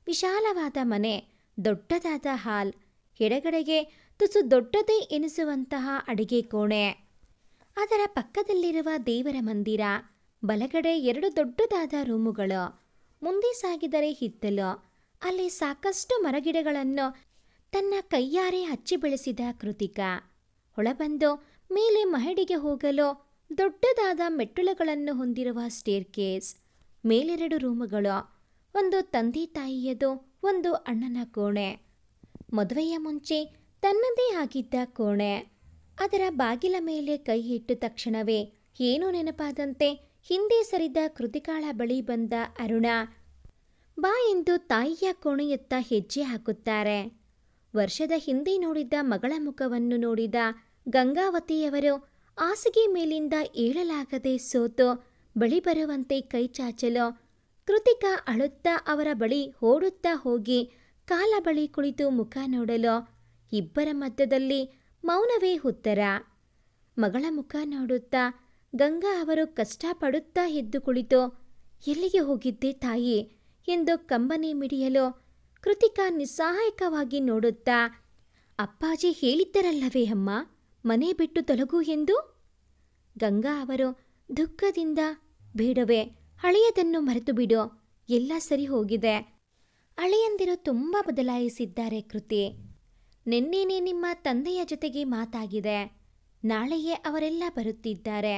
ವಿಶಾಲವಾದ ಮನೆ, ದೊಡ್ಡದಾದ ಹಾಲ್, ಎಡಗಡೆಗೆ ತುಸು ದೊಡ್ಡದೇ ಎನಿಸುವಂತಹ ಅಡಿಗೆ ಕೋಣೆ, ಅದರ ಪಕ್ಕದಲ್ಲಿರುವ ದೇವರ ಮಂದಿರ, ಬಲಗಡೆ 2 ದೊಡ್ಡದಾದ ರೂಮುಗಳು, ಮುಂದೆ ಸಾಗಿದರೆ ಹಿತ್ತಲು, ಅಲ್ಲಿ ಸಾಕಷ್ಟು ಮರಗಿಡಗಳನ್ನು ತನ್ನ ಕೈಯಾರೆ ಹಚ್ಚಿ ಬೆಳೆಸಿದ ಕೃತಿಕಾ ಹೊಳಬಂದು ಮೇಲೆ ಮಹಡಿಗೆ ಹೋಗಲು ದೊಡ್ಡದಾದ ಮೆಟ್ಟಲುಗಳನ್ನು ಹೊಂದಿರುವ ಸ್ಟೇರ್ಕೇಸ್, ಮೇಲೆರಡು ರೂಮುಗಳು, ಒಂದು ತಂದೆ ತಾಯಿಯದು, ಒಂದು ಅಣ್ಣನ ಕೋಣೆ, ಮದುವೆಯ ಮುಂಚೆ ತನ್ನದೇ ಆಗಿದ್ದ ಕೋಣೆ. ಅದರ ಬಾಗಿಲ ಮೇಲೆ ಕೈ ಇಟ್ಟ ತಕ್ಷಣವೇ ಏನೋ ನೆನಪಾದಂತೆ ಹಿಂದೆ ಸರಿದ ಕೃತಿಕಾಳ ಬಳಿ ಬಂದ ಅರುಣ ಬಾ ಎಂದು ತಾಯಿಯ ಕೋಣೆಯತ್ತ ಹೆಜ್ಜೆ ಹಾಕುತ್ತಾರೆ. ವರ್ಷದ ಹಿಂದೆ ನೋಡಿದ್ದ ಮಗಳ ಮುಖವನ್ನು ನೋಡಿದ ಗಂಗಾವತಿಯವರು ಹಾಸಿಗೆ ಮೇಲಿಂದ ಏಳಲಾಗದೆ ಸೋತು ಬಳಿ ಬರುವಂತೆ ಕೈ ಚಾಚಲು ಕೃತಿಕಾ ಅಳುತ್ತಾ ಅವರ ಬಳಿ ಓಡುತ್ತಾ ಹೋಗಿ ಕಾಲ ಬಳಿ ಕುಳಿತು ಮುಖ ನೋಡಲು ಇಬ್ಬರ ಮಧ್ಯದಲ್ಲಿ ಮೌನವೇ ಉತ್ತರ. ಮಗಳ ಮುಖ ನೋಡುತ್ತಾ ಗಂಗಾ ಅವರು ಕಷ್ಟಪಡುತ್ತಾ ಎದ್ದು ಕುಳಿತು ಎಲ್ಲಿಗೆ ಹೋಗಿದ್ದೆ ತಾಯಿ ಎಂದು ಕಂಬನಿ ಮಿಡಿಯಲು ಕೃತಿಕಾ ನಿಸ್ಸಹಾಯಕವಾಗಿ ನೋಡುತ್ತಾ, ಅಪ್ಪಾಜಿ ಹೇಳಿದ್ದರಲ್ಲವೇ ಅಮ್ಮ, ಮನೆ ಬಿಟ್ಟು ತೊಲಗು ಎಂದು. ಗಂಗಾ ಅವರು ದುಃಖದಿಂದ, ಬೇಡವೇ, ಹಳೆಯದನ್ನು ಮರೆತು ಬಿಡು, ಎಲ್ಲ ಸರಿ ಹೋಗಿದೆ. ಅಳಿಯಂದಿರು ತುಂಬ ಬದಲಾಯಿಸಿದ್ದಾರೆ ಕೃತಿ. ನಿನ್ನೆನೇ ನಿಮ್ಮ ತಂದೆಯ ಜೊತೆಗೆ ಮಾತಾಗಿದೆ. ನಾಳೆಯೇ ಅವರೆಲ್ಲ ಬರುತ್ತಿದ್ದಾರೆ.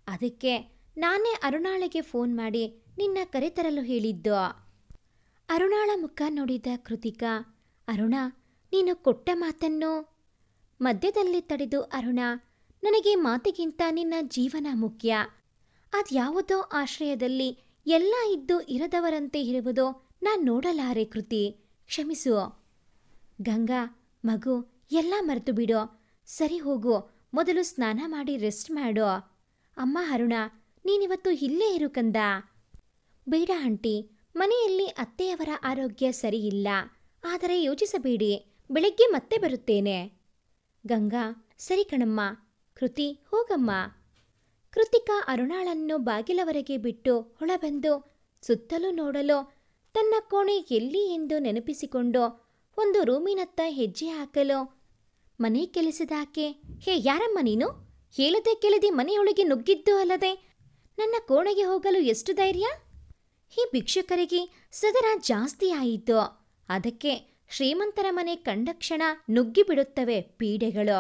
ಅದಕ್ಕೆ ನಾನೇ ಅರುಣಾಳಿಗೆ ಫೋನ್ ಮಾಡಿ ನಿನ್ನ ಕರೆತರಲು ಹೇಳಿದ್ದು. ಅರುಣಾಳ ಮುಖ ನೋಡಿದ ಕೃತಿಕಾ, ಅರುಣ, ನೀನು ಕೊಟ್ಟ ಮಾತನ್ನು ಮಧ್ಯದಲ್ಲಿ ತಡೆದು, ಅರುಣ, ನನಗೆ ಮಾತಿಗಿಂತ ನಿನ್ನ ಜೀವನ ಮುಖ್ಯ. ಅದ್ಯಾವುದೋ ಆಶ್ರಯದಲ್ಲಿ ಎಲ್ಲ ಇದ್ದು ಇರದವರಂತೆ ಇರುವುದು ನಾನು ನೋಡಲಾರೆ ಕೃತಿ, ಕ್ಷಮಿಸು. ಗಂಗಾ, ಮಗು, ಎಲ್ಲ ಮರೆತು ಬಿಡು, ಸರಿ ಹೋಗು, ಮೊದಲು ಸ್ನಾನ ಮಾಡಿ ರೆಸ್ಟ್ ಮಾಡು. ಅಮ್ಮ ಅರುಣ, ನೀನಿವತ್ತು ಇಲ್ಲೇ ಇರು ಕಂದ. ಬೇಡ ಆಂಟಿ, ಮನೆಯಲ್ಲಿ ಅತ್ತೆಯವರ ಆರೋಗ್ಯ ಸರಿಯಿಲ್ಲ. ಆದರೆ ಯೋಚಿಸಬೇಡಿ, ಬೆಳಗ್ಗೆ ಮತ್ತೆ ಬರುತ್ತೇನೆ. ಗಂಗಾ, ಸರಿ ಕಣಮ್ಮ. ಕೃತಿ, ಹೋಗಮ್ಮ. ಕೃತಿಕಾ ಅರುಣಾಳನ್ನು ಬಾಗಿಲವರೆಗೆ ಬಿಟ್ಟು ಹೊಳಬಂದು ಸುತ್ತಲೂ ನೋಡಲು, ತನ್ನ ಕೋಣೆ ಎಲ್ಲಿ ಎಂದು ನೆನಪಿಸಿಕೊಂಡು ಒಂದು ರೂಮಿನತ್ತ ಹೆಜ್ಜೆ ಹಾಕಲು, ಮನೆ ಕೆಲಸದಾಕೆ, ಹೇ ಯಾರಮ್ಮ ನೀನು? ಹೇಳದೆ ಕೇಳದೆ ಮನೆಯೊಳಗೆ ನುಗ್ಗಿದ್ದು ಅಲ್ಲದೆ ನನ್ನ ಕೋಣೆಗೆ ಹೋಗಲು ಎಷ್ಟು ಧೈರ್ಯ? ಈ ಭಿಕ್ಷುಕರಿಗೆ ಸದರ ಜಾಸ್ತಿ ಆಯಿತು. ಅದಕ್ಕೆ ಶ್ರೀಮಂತರ ಮನೆ ಕಂಡ ಕ್ಷಣ ನುಗ್ಗಿಬಿಡುತ್ತವೆ ಪೀಡೆಗಳು.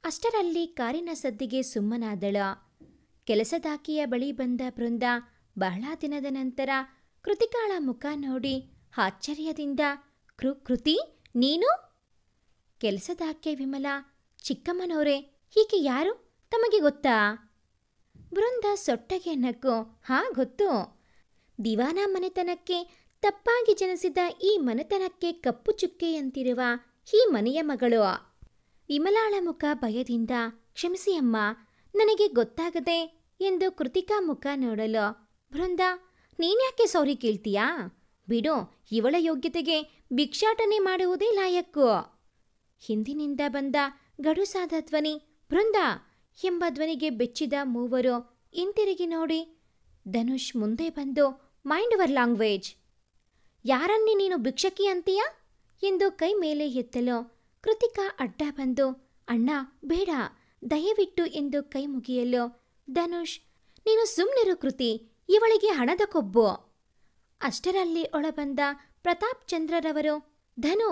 ಅಷ್ಟರಲ್ಲಿ ಕಾರಿನ ಸದ್ದಿಗೆ ಸುಮ್ಮನಾದಳು. ಕೆಲಸದಾಕಿಯ ಬಳಿ ಬಂದ ಬೃಂದ ಬಹಳ ದಿನದ ನಂತರ ಕೃತಿಕಾಳ ಮುಖ ನೋಡಿ ಆಶ್ಚರ್ಯದಿಂದ, ಕೃತಿ, ನೀನು? ಕೆಲಸದಾಕೆ ವಿಮಲಾ, ಚಿಕ್ಕಮ್ಮನವರೇ, ಹೀಗೆ ಯಾರು? ತಮಗೆ ಗೊತ್ತಾ? ಬೃಂದ ಸೊಟ್ಟಗೆ ನಕ್ಕು, ಹಾ ಗೊತ್ತು. ದಿವಾನ ಮನೆತನಕ್ಕೆ ತಪ್ಪಾಗಿ ಜನಿಸಿದ ಈ ಮನೆತನಕ್ಕೆ ಕಪ್ಪು ಚುಕ್ಕೆಯಂತಿರುವ ಈ ಮನೆಯ ಮಗಳು. ವಿಮಲಾಳ ಮುಖ ಭಯದಿಂದ, ಕ್ಷಮಿಸಿ ಅಮ್ಮ, ನನಗೆ ಗೊತ್ತಾಗದೆ ಎಂದು ಕೃತಿಕಾ ಮುಖ ನೋಡಲು, ಬೃಂದ, ನೀನ್ಯಾಕೆ ಸಾರಿ ಕೇಳ್ತೀಯಾ? ಬಿಡು, ಇವಳ ಯೋಗ್ಯತೆಗೆ ಭಿಕ್ಷಾಟನೆ ಮಾಡುವುದೇ ಲಾಯಕ್ಕು. ಹಿಂದಿನಿಂದ ಬಂದ ಗಡುಸಾದ ಧ್ವನಿ, ಬೃಂದ ಎಂಬ ಧ್ವನಿಗೆ ಬೆಚ್ಚಿದ ಮೂವರು ಹಿಂತಿರುಗಿ ನೋಡಿ, ಧನುಷ್ ಮುಂದೆ ಬಂದು, ಮೈಂಡ್ ಯುವರ್ ಲ್ಯಾಂಗ್ವೇಜ್. ಯಾರನ್ನೇ ನೀನು ಭಿಕ್ಷಕಿ ಅಂತೀಯಾ ಎಂದು ಕೈ ಮೇಲೆ ಎತ್ತಲು ಕೃತಿಕಾ ಅಡ್ಡ ಬಂದು, ಅಣ್ಣ ಬೇಡ, ದಯವಿಟ್ಟು ಎಂದು ಕೈ ಮುಗಿಯಲು, ಧನುಷ್, ನೀನು ಸುಮ್ಮನಿರು ಕೃತಿ, ಇವಳಿಗೆ ಹಣದ ಕೊಬ್ಬು. ಅಷ್ಟರಲ್ಲಿ ಒಳಬಂದ ಪ್ರತಾಪ್ ಚಂದ್ರರವರು, ಧನು,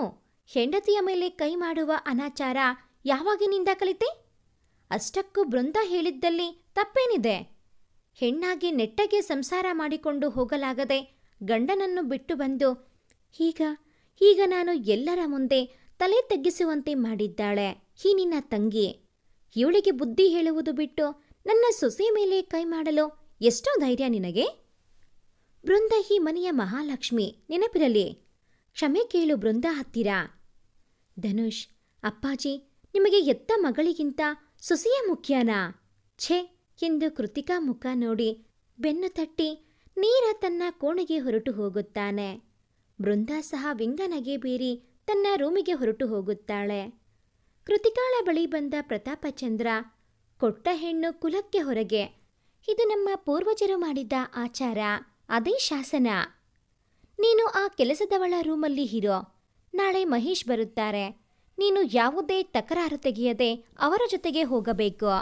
ಹೆಂಡತಿಯ ಮೇಲೆ ಕೈ ಮಾಡುವ ಅನಾಚಾರ ಯಾವಾಗಿನಿಂದ ಕಲಿತೆ? ಅಷ್ಟಕ್ಕೂ ಬೃಂದ ಹೇಳಿದ್ದಲ್ಲಿ ತಪ್ಪೇನಿದೆ? ಹೆಣ್ಣಾಗಿ ನೆಟ್ಟಗೆ ಸಂಸಾರ ಮಾಡಿಕೊಂಡು ಹೋಗಲಾಗದೆ ಗಂಡನನ್ನು ಬಿಟ್ಟು ಬಂದು ಈಗ ನಾನು ಎಲ್ಲರ ಮುಂದೆ ತಲೆ ತಗ್ಗಿಸುವಂತೆ ಮಾಡಿದ್ದಾಳೆ ಈ ನಿನ್ನ ತಂಗಿ. ಇವಳಿಗೆ ಬುದ್ಧಿ ಹೇಳುವುದು ಬಿಟ್ಟು ನನ್ನ ಸೊಸೆ ಮೇಲೆ ಕೈ ಮಾಡಲು ಎಷ್ಟೋ ಧೈರ್ಯ ನಿನಗೆ? ಬೃಂದ ಈ ಮನೆಯ ಮಹಾಲಕ್ಷ್ಮಿ, ನೆನಪಿರಲಿ. ಕ್ಷಮೆ ಕೇಳು ಬೃಂದ ಹತ್ತಿರ. ಧನುಷ್, ಅಪ್ಪಾಜಿ, ನಿಮಗೆ ಎತ್ತ ಮಗಳಿಗಿಂತ ಸೊಸೆಯ ಮುಖ್ಯನಾ? ಛೇ ಎಂದು ಕೃತಿಕಾ ಮುಖ ನೋಡಿ ಬೆನ್ನು ತಟ್ಟಿ ನೇರ ತನ್ನ ಕೋಣೆಗೆ ಹೊರಟು ಹೋಗುತ್ತಾನೆ. ಬೃಂದ ಸಹ ವಿಂಗನಗೆ ಬೀರಿ ತನ್ನ ರೂಮಿಗೆ ಹೊರಟು ಹೋಗುತ್ತಾಳೆ. ಕೃತಿಕಾಳ ಬಳಿ ಬಂದ ಪ್ರತಾಪಚಂದ್ರ, ಕೊಟ್ಟ ಹೆಣ್ಣು ಕುಲಕ್ಕೆ ಹೊರಗೆ, ಇದು ನಮ್ಮ ಪೂರ್ವಜರು ಮಾಡಿದ್ದ ಆಚಾರ, ಅದೇ ಶಾಸನ. ನೀನು ಆ ಕೆಲಸದವಳ ರೂಮಲ್ಲಿ ಇರೋ. ನಾಳೆ ಮಹೇಶ್ ಬರುತ್ತಾರೆ. ನೀನು ಯಾವುದೇ ತಕರಾರು ತೆಗೆಯದೆ ಅವರ ಜೊತೆಗೆ ಹೋಗಬೇಕು.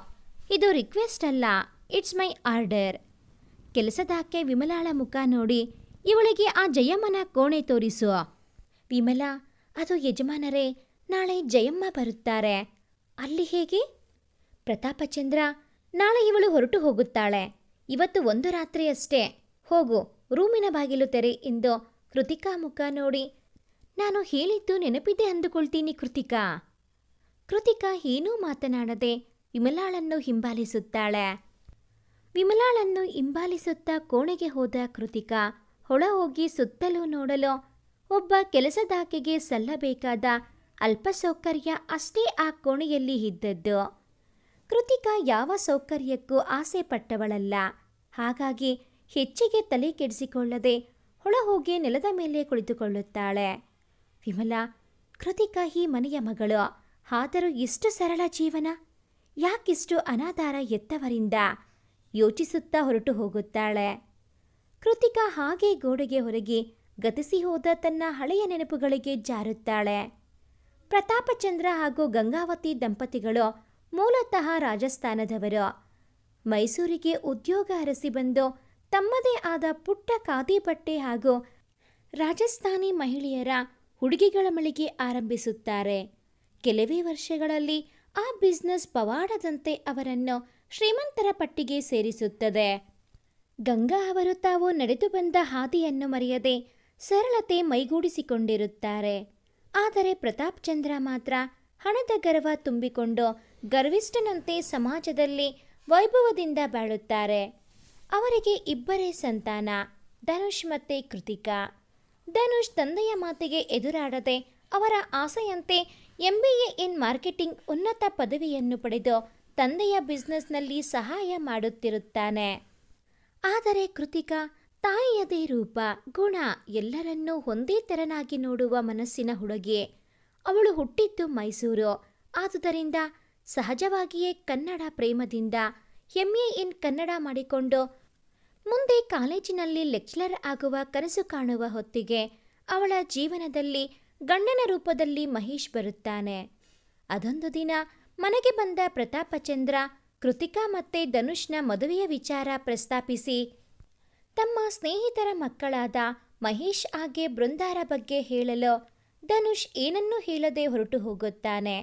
ಇದು ರಿಕ್ವೆಸ್ಟ್ ಅಲ್ಲ, ಇಟ್ಸ್ ಮೈ ಆರ್ಡರ್. ಕೆಲಸದಾಕೆ ವಿಮಲಾಳ ಮುಖ ನೋಡಿ, ಇವಳಿಗೆ ಆ ಜಯಮ್ಮನ ಕೋಣೆ ತೋರಿಸು. ವಿಮಲಾ, ಅದು ಯಜಮಾನರೇ, ನಾಳೆ ಜಯಮ್ಮ ಬರುತ್ತಾರೆ. ಅಲ್ಲಿ ಹೇಗೆ? ಪ್ರತಾಪಚಂದ್ರ, ನಾಳೆ ಇವಳು ಹೊರಟು ಹೋಗುತ್ತಾಳೆ. ಇವತ್ತು ಒಂದು ರಾತ್ರಿಯಷ್ಟೇ. ಹೋಗು, ರೂಮಿನ ಬಾಗಿಲು ತೆರೆ ಎಂದು ಕೃತಿಕಾ ಮುಖ ನೋಡಿ, ನಾನು ಹೇಳಿದ್ದು ನೆನಪಿದೆ ಅಂದುಕೊಳ್ತೀನಿ ಕೃತಿಕಾ. ಕೃತಿಕಾ ಏನೂ ಮಾತನಾಡದೆ ವಿಮಲಾಳನ್ನು ಹಿಂಬಾಲಿಸುತ್ತಾಳೆ. ವಿಮಲಾಳನ್ನು ಹಿಂಬಾಲಿಸುತ್ತಾ ಕೋಣೆಗೆ ಹೋದ ಕೃತಿಕಾ ಹೊಳ ಹೋಗಿ ಸುತ್ತಲೂ ನೋಡಲು ಒಬ್ಬ ಕೆಲಸದಾಕೆಗೆ ಸಲ್ಲಬೇಕಾದ ಅಲ್ಪ ಸೌಕರ್ಯ ಅಷ್ಟೇ ಆ ಕೋಣೆಯಲ್ಲಿ ಇದ್ದದ್ದು. ಕೃತಿಕಾ ಯಾವ ಸೌಕರ್ಯಕ್ಕೂ ಆಸೆ ಪಟ್ಟವಳಲ್ಲ. ಹಾಗಾಗಿ ಹೆಚ್ಚಿಗೆ ತಲೆ ಕೆಡಿಸಿಕೊಳ್ಳದೆ ಹೊಳಹೋಗಿ ನೆಲದ ಮೇಲೆ ಕುಳಿತುಕೊಳ್ಳುತ್ತಾಳೆ. ವಿಮಲಾ, ಕೃತಿಕಾ ಈ ಮನೆಯ ಮಗಳು, ಆದರೂ ಇಷ್ಟು ಸರಳ ಜೀವನ, ಯಾಕಿಷ್ಟು ಅನಾಧಾರ ಎತ್ತವರಿಂದ ಯೋಚಿಸುತ್ತಾ ಹೊರಟು ಹೋಗುತ್ತಾಳೆ. ಕೃತಿಕಾ ಹಾಗೆ ಗೋಡೆಗೆ ಹೊರಗೆ ಗತಿಸಿ ಹೋದ ತನ್ನ ಹಳೆಯ ನೆನಪುಗಳಿಗೆ ಜಾರುತ್ತಾಳೆ. ಪ್ರತಾಪಚಂದ್ರ ಹಾಗೂ ಗಂಗಾವತಿ ದಂಪತಿಗಳು ಮೂಲತಃ ರಾಜಸ್ಥಾನದವರು. ಮೈಸೂರಿಗೆ ಉದ್ಯೋಗ ಅರಸಿ ಬಂದು ತಮ್ಮದೇ ಆದ ಪುಟ್ಟ ಖಾದಿ ಬಟ್ಟೆ ಹಾಗೂ ರಾಜಸ್ಥಾನಿ ಮಹಿಳೆಯರ ಹುಡುಗಿಗಳ ಮಳಿಗೆ ಆರಂಭಿಸುತ್ತಾರೆ. ಕೆಲವೇ ವರ್ಷಗಳಲ್ಲಿ ಆ ಬಿಸ್ನೆಸ್ ಪವಾಡದಂತೆ ಅವರನ್ನು ಶ್ರೀಮಂತರ ಪಟ್ಟಿಗೆ ಸೇರಿಸುತ್ತದೆ. ಗಂಗಾ ಅವರು ತಾವು ನಡೆದು ಬಂದ ಹಾದಿಯನ್ನು ಮರೆಯದೆ ಸರಳತೆ ಮೈಗೂಡಿಸಿಕೊಂಡಿರುತ್ತಾರೆ. ಆದರೆ ಪ್ರತಾಪ್ ಚಂದ್ರ ಮಾತ್ರ ಹಣದ ಗರ್ವ ತುಂಬಿಕೊಂಡು ಗರ್ವಿಷ್ಠನಂತೆ ಸಮಾಜದಲ್ಲಿ ವೈಭವದಿಂದ ಬಾಳುತ್ತಾರೆ. ಅವರಿಗೆ ಇಬ್ಬರೇ ಸಂತಾನ, ಧನುಷ್ ಮತ್ತೆ ಕೃತಿಕಾ. ಧನುಷ್ ತಂದೆಯ ಮಾತಿಗೆ ಎದುರಾಡದೆ ಅವರ ಆಸೆಯಂತೆ MBA ಇನ್ ಮಾರ್ಕೆಟಿಂಗ್ ಉನ್ನತ ಪದವಿಯನ್ನು ಪಡೆದು ತಂದೆಯ ಬಿಸ್ನೆಸ್ನಲ್ಲಿ ಸಹಾಯ ಮಾಡುತ್ತಿರುತ್ತಾನೆ. ಆದರೆ ಕೃತಿಕಾ ತಾಯಿಯದೇ ರೂಪ, ಗುಣ, ಎಲ್ಲರನ್ನೂ ಒಂದೇ ತೆರನಾಗಿ ನೋಡುವ ಮನಸ್ಸಿನ ಹುಡುಗಿ. ಅವಳು ಹುಟ್ಟಿದ್ದು ಮೈಸೂರು. ಆದುದರಿಂದ ಸಹಜವಾಗಿಯೇ ಕನ್ನಡ ಪ್ರೇಮದಿಂದ MA ಇನ್ ಕನ್ನಡ ಮಾಡಿಕೊಂಡು ಮುಂದೆ ಕಾಲೇಜಿನಲ್ಲಿ ಲೆಕ್ಚರರ್ ಆಗುವ ಕನಸು ಕಾಣುವ ಹೊತ್ತಿಗೆ ಅವಳ ಜೀವನದಲ್ಲಿ ಗಂಡನ ರೂಪದಲ್ಲಿ ಮಹೇಶ್ ಬರುತ್ತಾನೆ. ಅದೊಂದು ದಿನ ಮನೆಗೆ ಬಂದ ಪ್ರತಾಪಚಂದ್ರ ಕೃತಿಕಾ ಮತ್ತೆ ಧನುಷ್ನ ಮದುವೆಯ ವಿಚಾರ ಪ್ರಸ್ತಾಪಿಸಿ ತಮ್ಮ ಸ್ನೇಹಿತರ ಮಕ್ಕಳಾದ ಮಹೇಶ್ ಹಾಗೆ ಬೃಂದಾರ ಬಗ್ಗೆ ಹೇಳಲು ಧನುಷ್ ಏನನ್ನೂ ಹೇಳದೆ ಹೊರಟು ಹೋಗುತ್ತಾನೆ.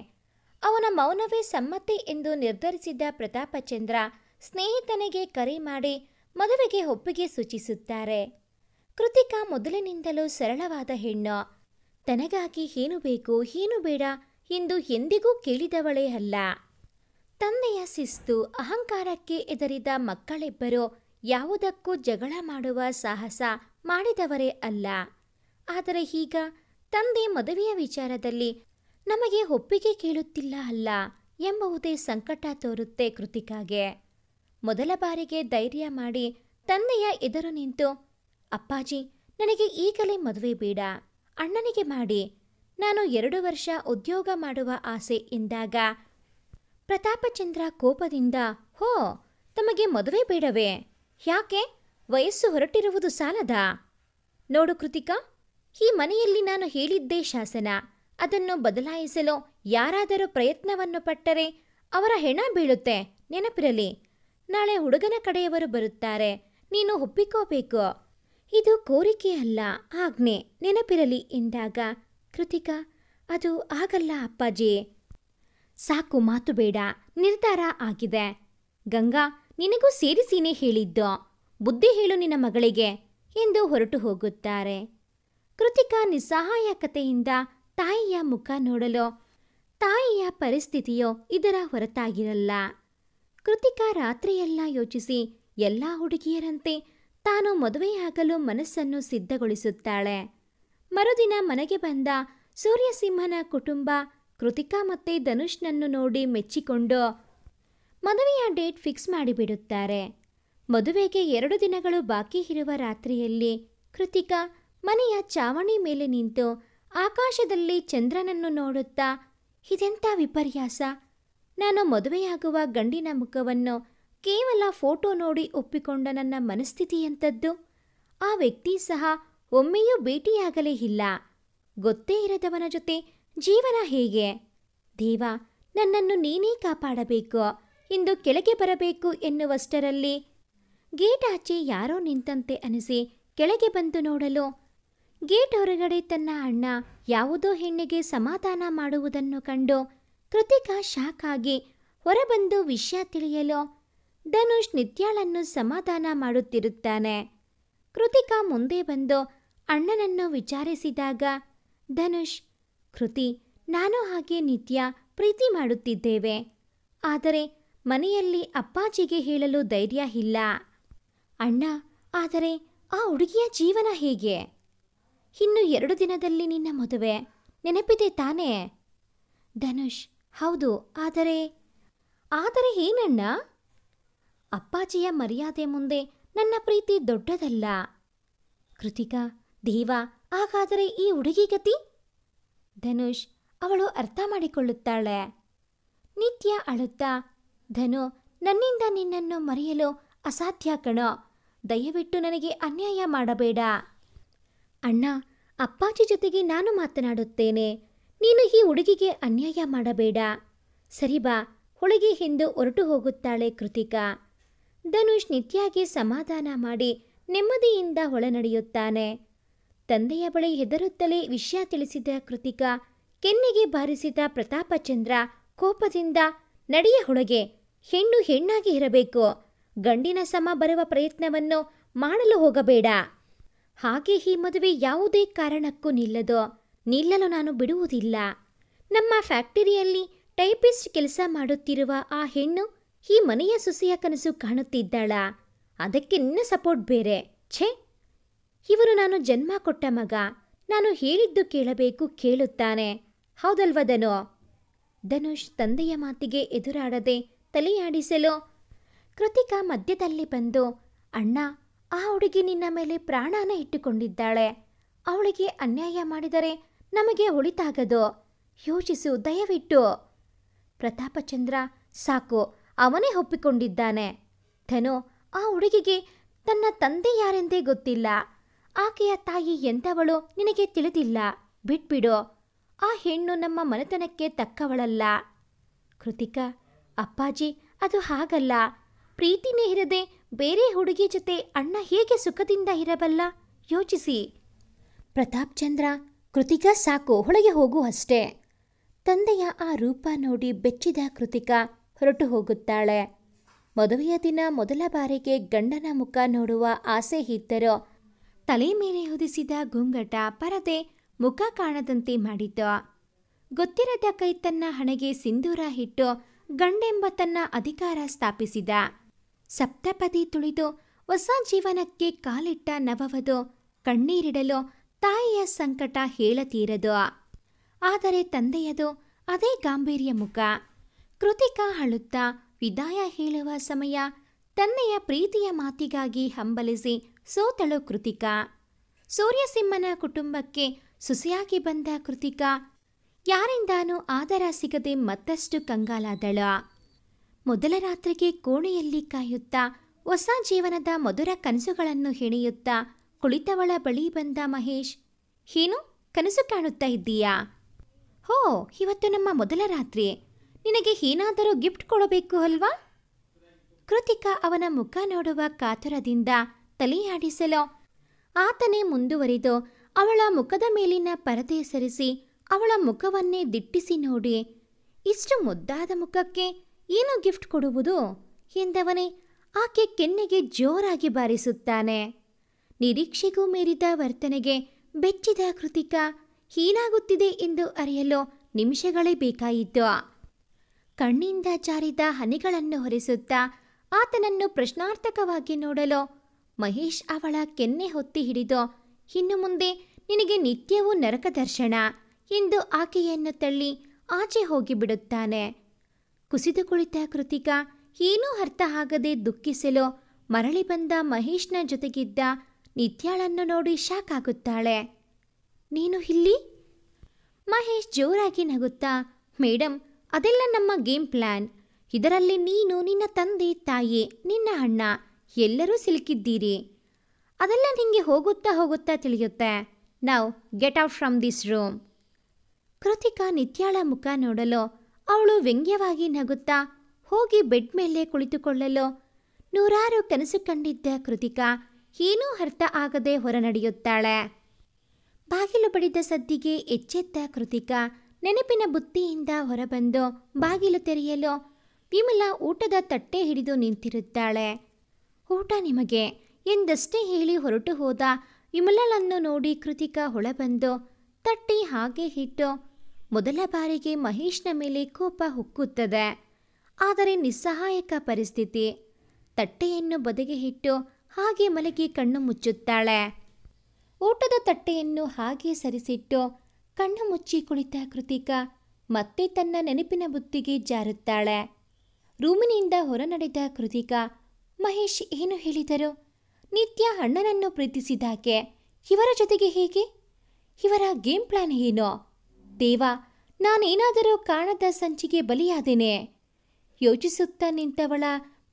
ಅವನ ಮೌನವೇ ಸಮ್ಮತಿ ಎಂದು ನಿರ್ಧರಿಸಿದ ಪ್ರತಾಪಚಂದ್ರ ಸ್ನೇಹಿತನಿಗೆ ಕರೆ ಮಾಡಿ ಮದುವೆಗೆ ಒಪ್ಪಿಗೆ ಸೂಚಿಸುತ್ತಾರೆ. ಕೃತಿಕಾ ಮೊದಲಿನಿಂದಲೂ ಸರಳವಾದ ಹೆಣ್ಣು. ತನಗಾಗಿ ಏನು ಬೇಕು ಏನು ಬೇಡ ಎಂದು ಎಂದಿಗೂ ಕೇಳಿದವಳೇ ಅಲ್ಲ. ತಂದೆಯ ಶಿಸ್ತು ಅಹಂಕಾರಕ್ಕೆ ಎದರಿದ ಮಕ್ಕಳಿಬ್ಬರು ಯಾವುದಕ್ಕೂ ಜಗಳ ಮಾಡುವ ಸಾಹಸ ಮಾಡಿದವರೇ ಅಲ್ಲ. ಆದರೆ ಈಗ ತಂದೆ ಮದುವೆಯ ವಿಚಾರದಲ್ಲಿ ನಮಗೆ ಒಪ್ಪಿಗೆ ಕೇಳುತ್ತಿಲ್ಲ ಅಲ್ಲ ಎಂಬುದೇ ಸಂಕಟ ತೋರುತ್ತೆ ಕೃತಿಕಾಗೆ. ಮೊದಲ ಬಾರಿಗೆ ಧೈರ್ಯ ಮಾಡಿ ತಂದೆಯ ಎದುರು ನಿಂತು, ಅಪ್ಪಾಜಿ, ನನಗೆ ಈಗಲೇ ಮದುವೆ ಬೇಡ, ಅಣ್ಣನಿಗೆ ಮಾಡಿ, ನಾನು 2 ವರ್ಷ ಉದ್ಯೋಗ ಮಾಡುವ ಆಸೆ ಎಂದಾಗ ಪ್ರತಾಪಚಂದ್ರ ಕೋಪದಿಂದ, ಹೋ, ತಮಗೆ ಮದುವೆ ಬೇಡವೇ? ಯಾಕೆ? ವಯಸ್ಸು ಹೊರಟಿರುವುದು ಸಾಲದಾ? ನೋಡು ಕೃತಿಕಾ, ಈ ಮನೆಯಲ್ಲಿ ನಾನು ಹೇಳಿದ್ದೇ ಶಾಸನ. ಅದನ್ನು ಬದಲಾಯಿಸಲು ಯಾರಾದರೂ ಪ್ರಯತ್ನವನ್ನು ಪಟ್ಟರೆ ಅವರ ಹೆಣ ಬೀಳುತ್ತೆ. ನೆನಪಿರಲಿ, ನಾಳೆ ಹುಡುಗನ ಕಡೆಯವರು ಬರುತ್ತಾರೆ. ನೀನು ಒಪ್ಪಿಕೋಬೇಕು. ಇದು ಕೋರಿಕೆ ಅಲ್ಲ, ಆಜ್ಞೆ, ನೆನಪಿರಲಿ ಎಂದಾಗ ಕೃತಿಕಾ, ಅದು ಆಗಲ್ಲ ಅಪ್ಪಾಜಿ. ಸಾಕು, ಮಾತು ಬೇಡ, ನಿರ್ಧಾರ ಆಗಿದೆ. ಗಂಗಾ, ನಿನಗೂ ಸೇರಿಸಿನೇ ಹೇಳಿದ್ದು. ಬುದ್ಧಿ ಹೇಳು ನಿನ್ನ ಮಗಳಿಗೆ ಎಂದು ಹೊರಟು ಹೋಗುತ್ತಾರೆ. ಕೃತಿಕಾ ನಿಸ್ಸಹಾಯಕತೆಯಿಂದ ತಾಯಿಯ ಮುಖ ನೋಡಲು ತಾಯಿಯ ಪರಿಸ್ಥಿತಿಯೋ ಇದರ ಹೊರತಾಗಿರಲ್ಲ. ಕೃತಿಕಾ ರಾತ್ರಿಯೆಲ್ಲ ಯೋಚಿಸಿ ಎಲ್ಲ ಹುಡುಗಿಯರಂತೆ ತಾನು ಮದುವೆಯಾಗಲು ಮನಸ್ಸನ್ನು ಸಿದ್ಧಗೊಳಿಸುತ್ತಾಳೆ. ಮರುದಿನ ಮನೆಗೆ ಬಂದ ಸೂರ್ಯಸಿಂಹನ ಕುಟುಂಬ ಕೃತಿಕಾ ಮತ್ತೆ ಧನುಷ್ನನ್ನು ನೋಡಿ ಮೆಚ್ಚಿಕೊಂಡು ಮದುವೆಯ ಡೇಟ್ ಫಿಕ್ಸ್ ಮಾಡಿಬಿಡುತ್ತಾರೆ. ಮದುವೆಗೆ 2 ದಿನಗಳು ಬಾಕಿ ಇರುವ ರಾತ್ರಿಯಲ್ಲಿ ಕೃತಿಕಾ ಮನೆಯ ಚಾವಣಿ ಮೇಲೆ ನಿಂತು ಆಕಾಶದಲ್ಲಿ ಚಂದ್ರನನ್ನು ನೋಡುತ್ತಾ, ಇದೆಂಥ ವಿಪರ್ಯಾಸ, ನಾನು ಮದುವೆಯಾಗುವ ಗಂಡಿನ ಮುಖವನ್ನು ಕೇವಲ ಫೋಟೋ ನೋಡಿ ಒಪ್ಪಿಕೊಂಡ ನನ್ನ ಮನಸ್ಥಿತಿಯಂಥದ್ದು. ಆ ವ್ಯಕ್ತಿ ಸಹ ಒಮ್ಮೆಯೂ ಭೇಟಿಯಾಗಲೇ ಇಲ್ಲ. ಗೊತ್ತೇ ಇರದವನ ಜೊತೆ ಜೀವನ ಹೇಗೆ? ದೇವ, ನನ್ನನ್ನು ನೀನೇ ಕಾಪಾಡಬೇಕು ಎಂದು ಕೆಳಗೆ ಬರಬೇಕು ಎನ್ನುವಷ್ಟರಲ್ಲಿ ಗೇಟ್ ಆಚೆ ಯಾರೋ ನಿಂತಂತೆ ಅನಿಸಿ ಕೆಳಗೆ ಬಂದು ನೋಡಲು ಗೇಟ್ ಹೊರಗಡೆ ತನ್ನ ಅಣ್ಣ ಯಾವುದೋ ಹೆಣ್ಣಿಗೆ ಸಮಾಧಾನ ಮಾಡುವುದನ್ನು ಕಂಡು ಕೃತಿಕಾ ಶಾಕ್ ಆಗಿ ಹೊರಬಂದು ವಿಷಯ ತಿಳಿಯಲು ಧನುಷ್ ನಿತ್ಯಾಳನ್ನು ಸಮಾಧಾನ ಮಾಡುತ್ತಿರುತ್ತಾನೆ. ಕೃತಿಕಾ ಮುಂದೆ ಬಂದು ಅಣ್ಣನನ್ನು ವಿಚಾರಿಸಿದಾಗ ಧನುಷ್, ಕೃತಿ, ನಾನು ಹಾಗೆ ನಿತ್ಯ ಪ್ರೀತಿ ಮಾಡುತ್ತಿದ್ದೇವೆ. ಆದರೆ ಮನೆಯಲ್ಲಿ ಅಪ್ಪಾಜಿಗೆ ಹೇಳಲು ಧೈರ್ಯ ಇಲ್ಲ. ಅಣ್ಣ, ಆದರೆ ಆ ಹುಡುಗಿಯ ಜೀವನ ಹೇಗೆ? ಇನ್ನು 2 ದಿನದಲ್ಲಿ ನಿನ್ನ ಮದುವೆ, ನೆನಪಿದೆ ತಾನೇ? ಧನುಷ್, ಹೌದು. ಆದರೆ ಏನಣ್ಣ? ಅಪ್ಪಾಜಿಯ ಮರ್ಯಾದೆ ಮುಂದೆ ನನ್ನ ಪ್ರೀತಿ ದೊಡ್ಡದಲ್ಲ. ಕೃತಿಕಾ, ದೇವ, ಹಾಗಾದರೆ ಈ ಹುಡುಗಿ ಗತಿ? ಧನುಷ್, ಅವಳು ಅರ್ಥ ಮಾಡಿಕೊಳ್ಳುತ್ತಾಳೆ. ನಿತ್ಯ ಅಳುತ್ತಾ, ಧನು, ನನ್ನಿಂದ ನಿನ್ನನ್ನು ಮರೆಯಲು ಅಸಾಧ್ಯ ಕಣೋ. ದಯವಿಟ್ಟು ನನಗೆ ಅನ್ಯಾಯ ಮಾಡಬೇಡ. ಅಣ್ಣ, ಅಪ್ಪಾಜಿ ಜೊತೆಗೆ ನಾನು ಮಾತನಾಡುತ್ತೇನೆ. ನೀನು ಈ ಹುಡುಗಿಗೆ ಅನ್ಯಾಯ ಮಾಡಬೇಡ. ಸರಿ ಬಾ ಒಳಗೆ ಎಂದು ಹೊರಟು ಹೋಗುತ್ತಾಳೆ ಕೃತಿಕಾ. ಧನುಷ್ ನಿತ್ಯಾಗೆ ಸಮಾಧಾನ ಮಾಡಿ ನೆಮ್ಮದಿಯಿಂದ ಒಳನಡೆಯುತ್ತಾನೆ. ತಂದೆಯ ಬಳಿ ಹೆದರುತ್ತಲೇ ವಿಷಯ ತಿಳಿಸಿದ ಕೃತಿಕಾ ಕೆನ್ನೆಗೆ ಬಾರಿಸಿದ ಪ್ರತಾಪಚಂದ್ರ ಕೋಪದಿಂದ, ನಡೆಯ ಒಳಗೆ, ಹೆಣ್ಣು ಹೆಣ್ಣಾಗಿ ಇರಬೇಕು. ಗಂಡಿನ ಸಮ ಬರುವ ಪ್ರಯತ್ನವನ್ನು ಮಾಡಲು ಹೋಗಬೇಡ. ಹಾಗೆ ಈ ಮದುವೆ ಯಾವುದೇ ಕಾರಣಕ್ಕೂ ನಿಲ್ಲಲು ನಾನು ಬಿಡುವುದಿಲ್ಲ. ನಮ್ಮ ಫ್ಯಾಕ್ಟರಿಯಲ್ಲಿ ಟೈಪಿಸ್ಟ್ ಕೆಲಸ ಮಾಡುತ್ತಿರುವ ಆ ಹೆಣ್ಣು ಈ ಮನೆಯ ಸೊಸೆಯ ಕನಸು ಕಾಣುತ್ತಿದ್ದಾಳ. ಅದಕ್ಕೆ ನಿನ್ನ ಸಪೋರ್ಟ್ ಬೇರೆ. ಛೇ, ಇವನು ನಾನು ಜನ್ಮ ಕೊಟ್ಟ ಮಗ. ನಾನು ಹೇಳಿದ್ದು ಕೇಳಬೇಕು, ಕೇಳುತ್ತಾನೆ. ಹೌದಲ್ವ ಧನು? ಧನುಷ್ ತಂದೆಯ ಮಾತಿಗೆ ಎದುರಾಡದೆ ತಲೆಯಾಡಿಸಲು ಕೃತಿಕಾ ಮಧ್ಯದಲ್ಲಿ ಬಂದು, ಅಣ್ಣ, ಆ ಹುಡುಗಿ ನಿನ್ನ ಮೇಲೆ ಪ್ರಾಣಾನ ಇಟ್ಟುಕೊಂಡಿದ್ದಾಳೆ. ಅವಳಿಗೆ ಅನ್ಯಾಯ ಮಾಡಿದರೆ ನಮಗೆ ಒಳಿತಾಗದು. ಯೋಚಿಸು ದಯವಿಟ್ಟು. ಪ್ರತಾಪಚಂದ್ರ, ಸಾಕು, ಅವನೇ ಒಪ್ಪಿಕೊಂಡಿದ್ದಾನೆ. ಧನು, ಆ ಹುಡುಗಿಗೆ ತನ್ನ ತಂದೆ ಯಾರೆಂದೇ ಗೊತ್ತಿಲ್ಲ. ಆಕೆಯ ತಾಯಿ ಎಂಥವಳು ನಿನಗೆ ತಿಳಿದಿಲ್ಲ. ಬಿಟ್ಬಿಡು. ಆ ಹೆಣ್ಣು ನಮ್ಮ ಮನೆತನಕ್ಕೆ ತಕ್ಕವಳಲ್ಲ. ಕೃತಿಕಾ, ಅಪ್ಪಾಜಿ, ಅದು ಹಾಗಲ್ಲ. ಪ್ರೀತಿನೇ ಇರದೆ ಬೇರೆ ಹುಡುಗಿ ಜೊತೆ ಅಣ್ಣ ಹೇಗೆ ಸುಖದಿಂದ ಇರಬಲ್ಲ? ಯೋಚಿಸಿ. ಪ್ರತಾಪ್ಚಂದ್ರ, ಕೃತಿಕಾ, ಸಾಕು, ಒಳಗೆ ಹೋಗು ಅಷ್ಟೇ. ತಂದೆಯ ಆ ರೂಪ ನೋಡಿ ಬೆಚ್ಚಿದ ಕೃತಿಕಾ ಹೊರಟು ಹೋಗುತ್ತಾಳೆ. ಮದುವೆಯ ದಿನ ಮೊದಲ ಬಾರಿಗೆ ಗಂಡನ ಮುಖ ನೋಡುವ ಆಸೆ ಇದ್ದರೂ ತಲೆ ಮೇಲೆ ಹೊದಿಸಿದ ಗುಂಗಟ ಪರದೆ ಮುಖ ಕಾಣದಂತೆ ಮಾಡಿತು. ಗೊತ್ತಿರದ ಕೈ ತನ್ನ ಹಣೆಗೆ ಸಿಂಧೂರ ಇಟ್ಟು ಗಂಡೆಂಬ ತನ್ನ ಅಧಿಕಾರ ಸ್ಥಾಪಿಸಿದ. ಸಪ್ತಪದಿ ತುಳಿದು ಹೊಸ ಜೀವನಕ್ಕೆ ಕಾಲಿಟ್ಟ ನವವಧು ಕಣ್ಣೀರಿಡಲು ತಾಯಿಯ ಸಂಕಟ ಹೇಳತೀರದು. ಆದರೆ ತಂದೆಯದು ಅದೇ ಗಾಂಭೀರ್ಯ ಮುಖ. ಕೃತಿಕಾ ಅಳುತ್ತಾ ವಿದಾಯ ಹೇಳುವ ಸಮಯ ತಂದೆಯ ಪ್ರೀತಿಯ ಮಾತಿಗಾಗಿ ಹಂಬಲಿಸಿ ಸೋತಳು ಕೃತಿಕಾ. ಸೂರ್ಯಸಿಂಹನ ಕುಟುಂಬಕ್ಕೆ ಸೊಸೆಯಾಗಿ ಬಂದ ಕೃತಿಕಾ ಯಾರಿಂದಾನೂ ಆದರ ಸಿಗದೆ ಮತ್ತಷ್ಟು ಕಂಗಾಲಾದಳು. ಮೊದಲ ರಾತ್ರಿಗೆ ಕೋಣೆಯಲ್ಲಿ ಕಾಯುತ್ತಾ ಹೊಸ ಜೀವನದ ಮಧುರ ಕನಸುಗಳನ್ನು ಹೆಣೆಯುತ್ತಾ ಕುಳಿತವಳ ಬಳಿ ಬಂದ ಮಹೇಶ್, ಏನು ಕನಸು ಕಾಣುತ್ತಾ ಇದ್ದೀಯಾ? ಹೋ, ಇವತ್ತು ನಮ್ಮ ಮೊದಲ ರಾತ್ರಿ. ನಿನಗೆ ಏನಾದರೂ ಗಿಫ್ಟ್ ಕೊಡಬೇಕು ಅಲ್ವಾ? ಕೃತಿಕಾ ಅವನ ಮುಖ ನೋಡುವ ಕಾತುರದಿಂದ ತಲೆಯಾಡಿಸಲು ಆತನೇ ಮುಂದುವರಿದು ಅವಳ ಮುಖದ ಮೇಲಿನ ಪರದೆ ಸರಿಸಿ ಅವಳ ಮುಖವನ್ನೇ ದಿಟ್ಟಿಸಿ ನೋಡಿ, ಇಷ್ಟು ಮುದ್ದಾದ ಮುಖಕ್ಕೆ ಏನು ಗಿಫ್ಟ್ ಕೊಡುವುದು ಎಂದವನೇ ಆಕೆ ಕೆನ್ನೆಗೆ ಜೋರಾಗಿ ಬಾರಿಸುತ್ತಾನೆ. ನಿರೀಕ್ಷೆಗೂ ಮೀರಿದ ವರ್ತನೆಗೆ ಬೆಚ್ಚಿದ ಕೃತಿಕಾ ಏನಾಗುತ್ತಿದೆ ಎಂದು ಅರಿಯಲು ನಿಮಿಷಗಳೇ ಬೇಕಾಯಿತು. ಕಣ್ಣಿಂದ ಜಾರಿದ ಹನಿಗಳನ್ನು ಹೊರಿಸುತ್ತಾ ಆತನನ್ನು ಪ್ರಶ್ನಾರ್ಥಕವಾಗಿ ನೋಡಲು ಮಹೇಶ್ ಅವಳ ಕೆನ್ನೆ ಹೊತ್ತಿ ಹಿಡಿದು, ಇನ್ನು ಮುಂದೆ ನಿನಗೆ ನಿತ್ಯವೂ ನರಕ ದರ್ಶನ ಎಂದು ಆಕೆಯನ್ನು ತಳ್ಳಿ ಆಚೆ ಹೋಗಿಬಿಡುತ್ತಾನೆ. ಕುಸಿದು ಕುಳಿತ ಕೃತಿಕಾ ಏನೂ ಅರ್ಥ ಆಗದೆ ದುಃಖಿಸಲು ಮರಳಿ ಬಂದ ಮಹೇಶ್ನ ಜೊತೆಗಿದ್ದ ನಿತ್ಯಾಳನ್ನು ನೋಡಿ ಶಾಕ್ ಆಗುತ್ತಾಳೆ. ನೀನು ಇಲ್ಲಿ? ಮಹೇಶ್ ಜೋರಾಗಿ ನಗುತ್ತಾ, ಮೇಡಮ್, ಅದೆಲ್ಲ ನಮ್ಮ ಗೇಮ್ ಪ್ಲ್ಯಾನ್. ಇದರಲ್ಲಿ ನೀನು, ನಿನ್ನ ತಂದೆ ತಾಯಿ, ನಿನ್ನ ಅಣ್ಣ ಎಲ್ಲರೂ ಸಿಲುಕಿದ್ದೀರಿ. ಅದೆಲ್ಲ ನಿಂಗೆ ಹೋಗುತ್ತಾ ತಿಳಿಯುತ್ತೆ. Now get out from this room. Kritika ನಿತ್ಯಾಳ ಮುಖ ನೋಡಲು ಅವಳು ವ್ಯಂಗ್ಯವಾಗಿ ನಗುತ್ತಾ ಹೋಗಿ ಬೆಡ್ ಮೇಲೆ ಕುಳಿತುಕೊಳ್ಳಲು ನೂರಾರು ಕನಸು ಕಂಡಿದ್ದ ಕೃತಿಕಾ ಏನೂ ಅರ್ಥ ಆಗದೆ ಹೊರನಡೆಯುತ್ತಾಳೆ. ಬಾಗಿಲು ಬಡಿದ ಸದ್ದಿಗೆ ಎಚ್ಚೆತ್ತ ಕೃತಿಕಾ ನೆನಪಿನ ಬುತ್ತಿಯಿಂದ ಹೊರಬಂದು ಬಾಗಿಲು ತೆರೆಯಲು ವಿಮಲಾ ಊಟದ ತಟ್ಟೆ ಹಿಡಿದು ನಿಂತಿರುತ್ತಾಳೆ. ಊಟ ನಿಮಗೆ ಎಂದಷ್ಟೇ ಹೇಳಿ ಹೊರಟು ಹೋದ ವಿಮಲಳನ್ನು ನೋಡಿ ಕೃತಿಕಾ ಹೊಳಬಂದು ತಟ್ಟೆ ಹಾಗೆ ಇಟ್ಟು ಮೊದಲ ಬಾರಿಗೆ ಮಹೇಶ್ನ ಮೇಲೆ ಕೋಪ ಹುಕ್ಕುತ್ತದೆ. ಆದರೆ ನಿಸ್ಸಹಾಯಕ ಪರಿಸ್ಥಿತಿ. ತಟ್ಟೆಯನ್ನು ಬದಿಗೆ ಇಟ್ಟು ಹಾಗೆ ಮಲಗಿ ಕಣ್ಣು ಮುಚ್ಚುತ್ತಾಳೆ. ಊಟದ ತಟ್ಟೆಯನ್ನು ಹಾಗೆ ಸರಿಸಿಟ್ಟು ಕಣ್ಣು ಮುಚ್ಚಿ ಕುಳಿತ ಕೃತಿಕಾ ಮತ್ತೆ ತನ್ನ ನೆನಪಿನ ಬುತ್ತಿಗೆ ಜಾರುತ್ತಾಳೆ. ರೂಮಿನಿಂದ ಹೊರನಡೆದ ಕೃತಿಕಾ ಮಹೇಶ್ ಏನು ಹೇಳಿದರು, ನಿತ್ಯ ಅಣ್ಣನನ್ನು ಪ್ರೀತಿಸಿದಾಕೆ ಇವರ ಜೊತೆಗೆ ಹೇಗೆ? ಇವರ ಗೇಮ್ ಪ್ಲಾನ್ ಏನೋ? ದೇವ, ನಾನೇನಾದರೂ ಕಾಣದ ಸಂಚಿಗೆ ಬಲಿಯಾದೇನೆ? ಯೋಚಿಸುತ್ತಾ ನಿಂತವಳ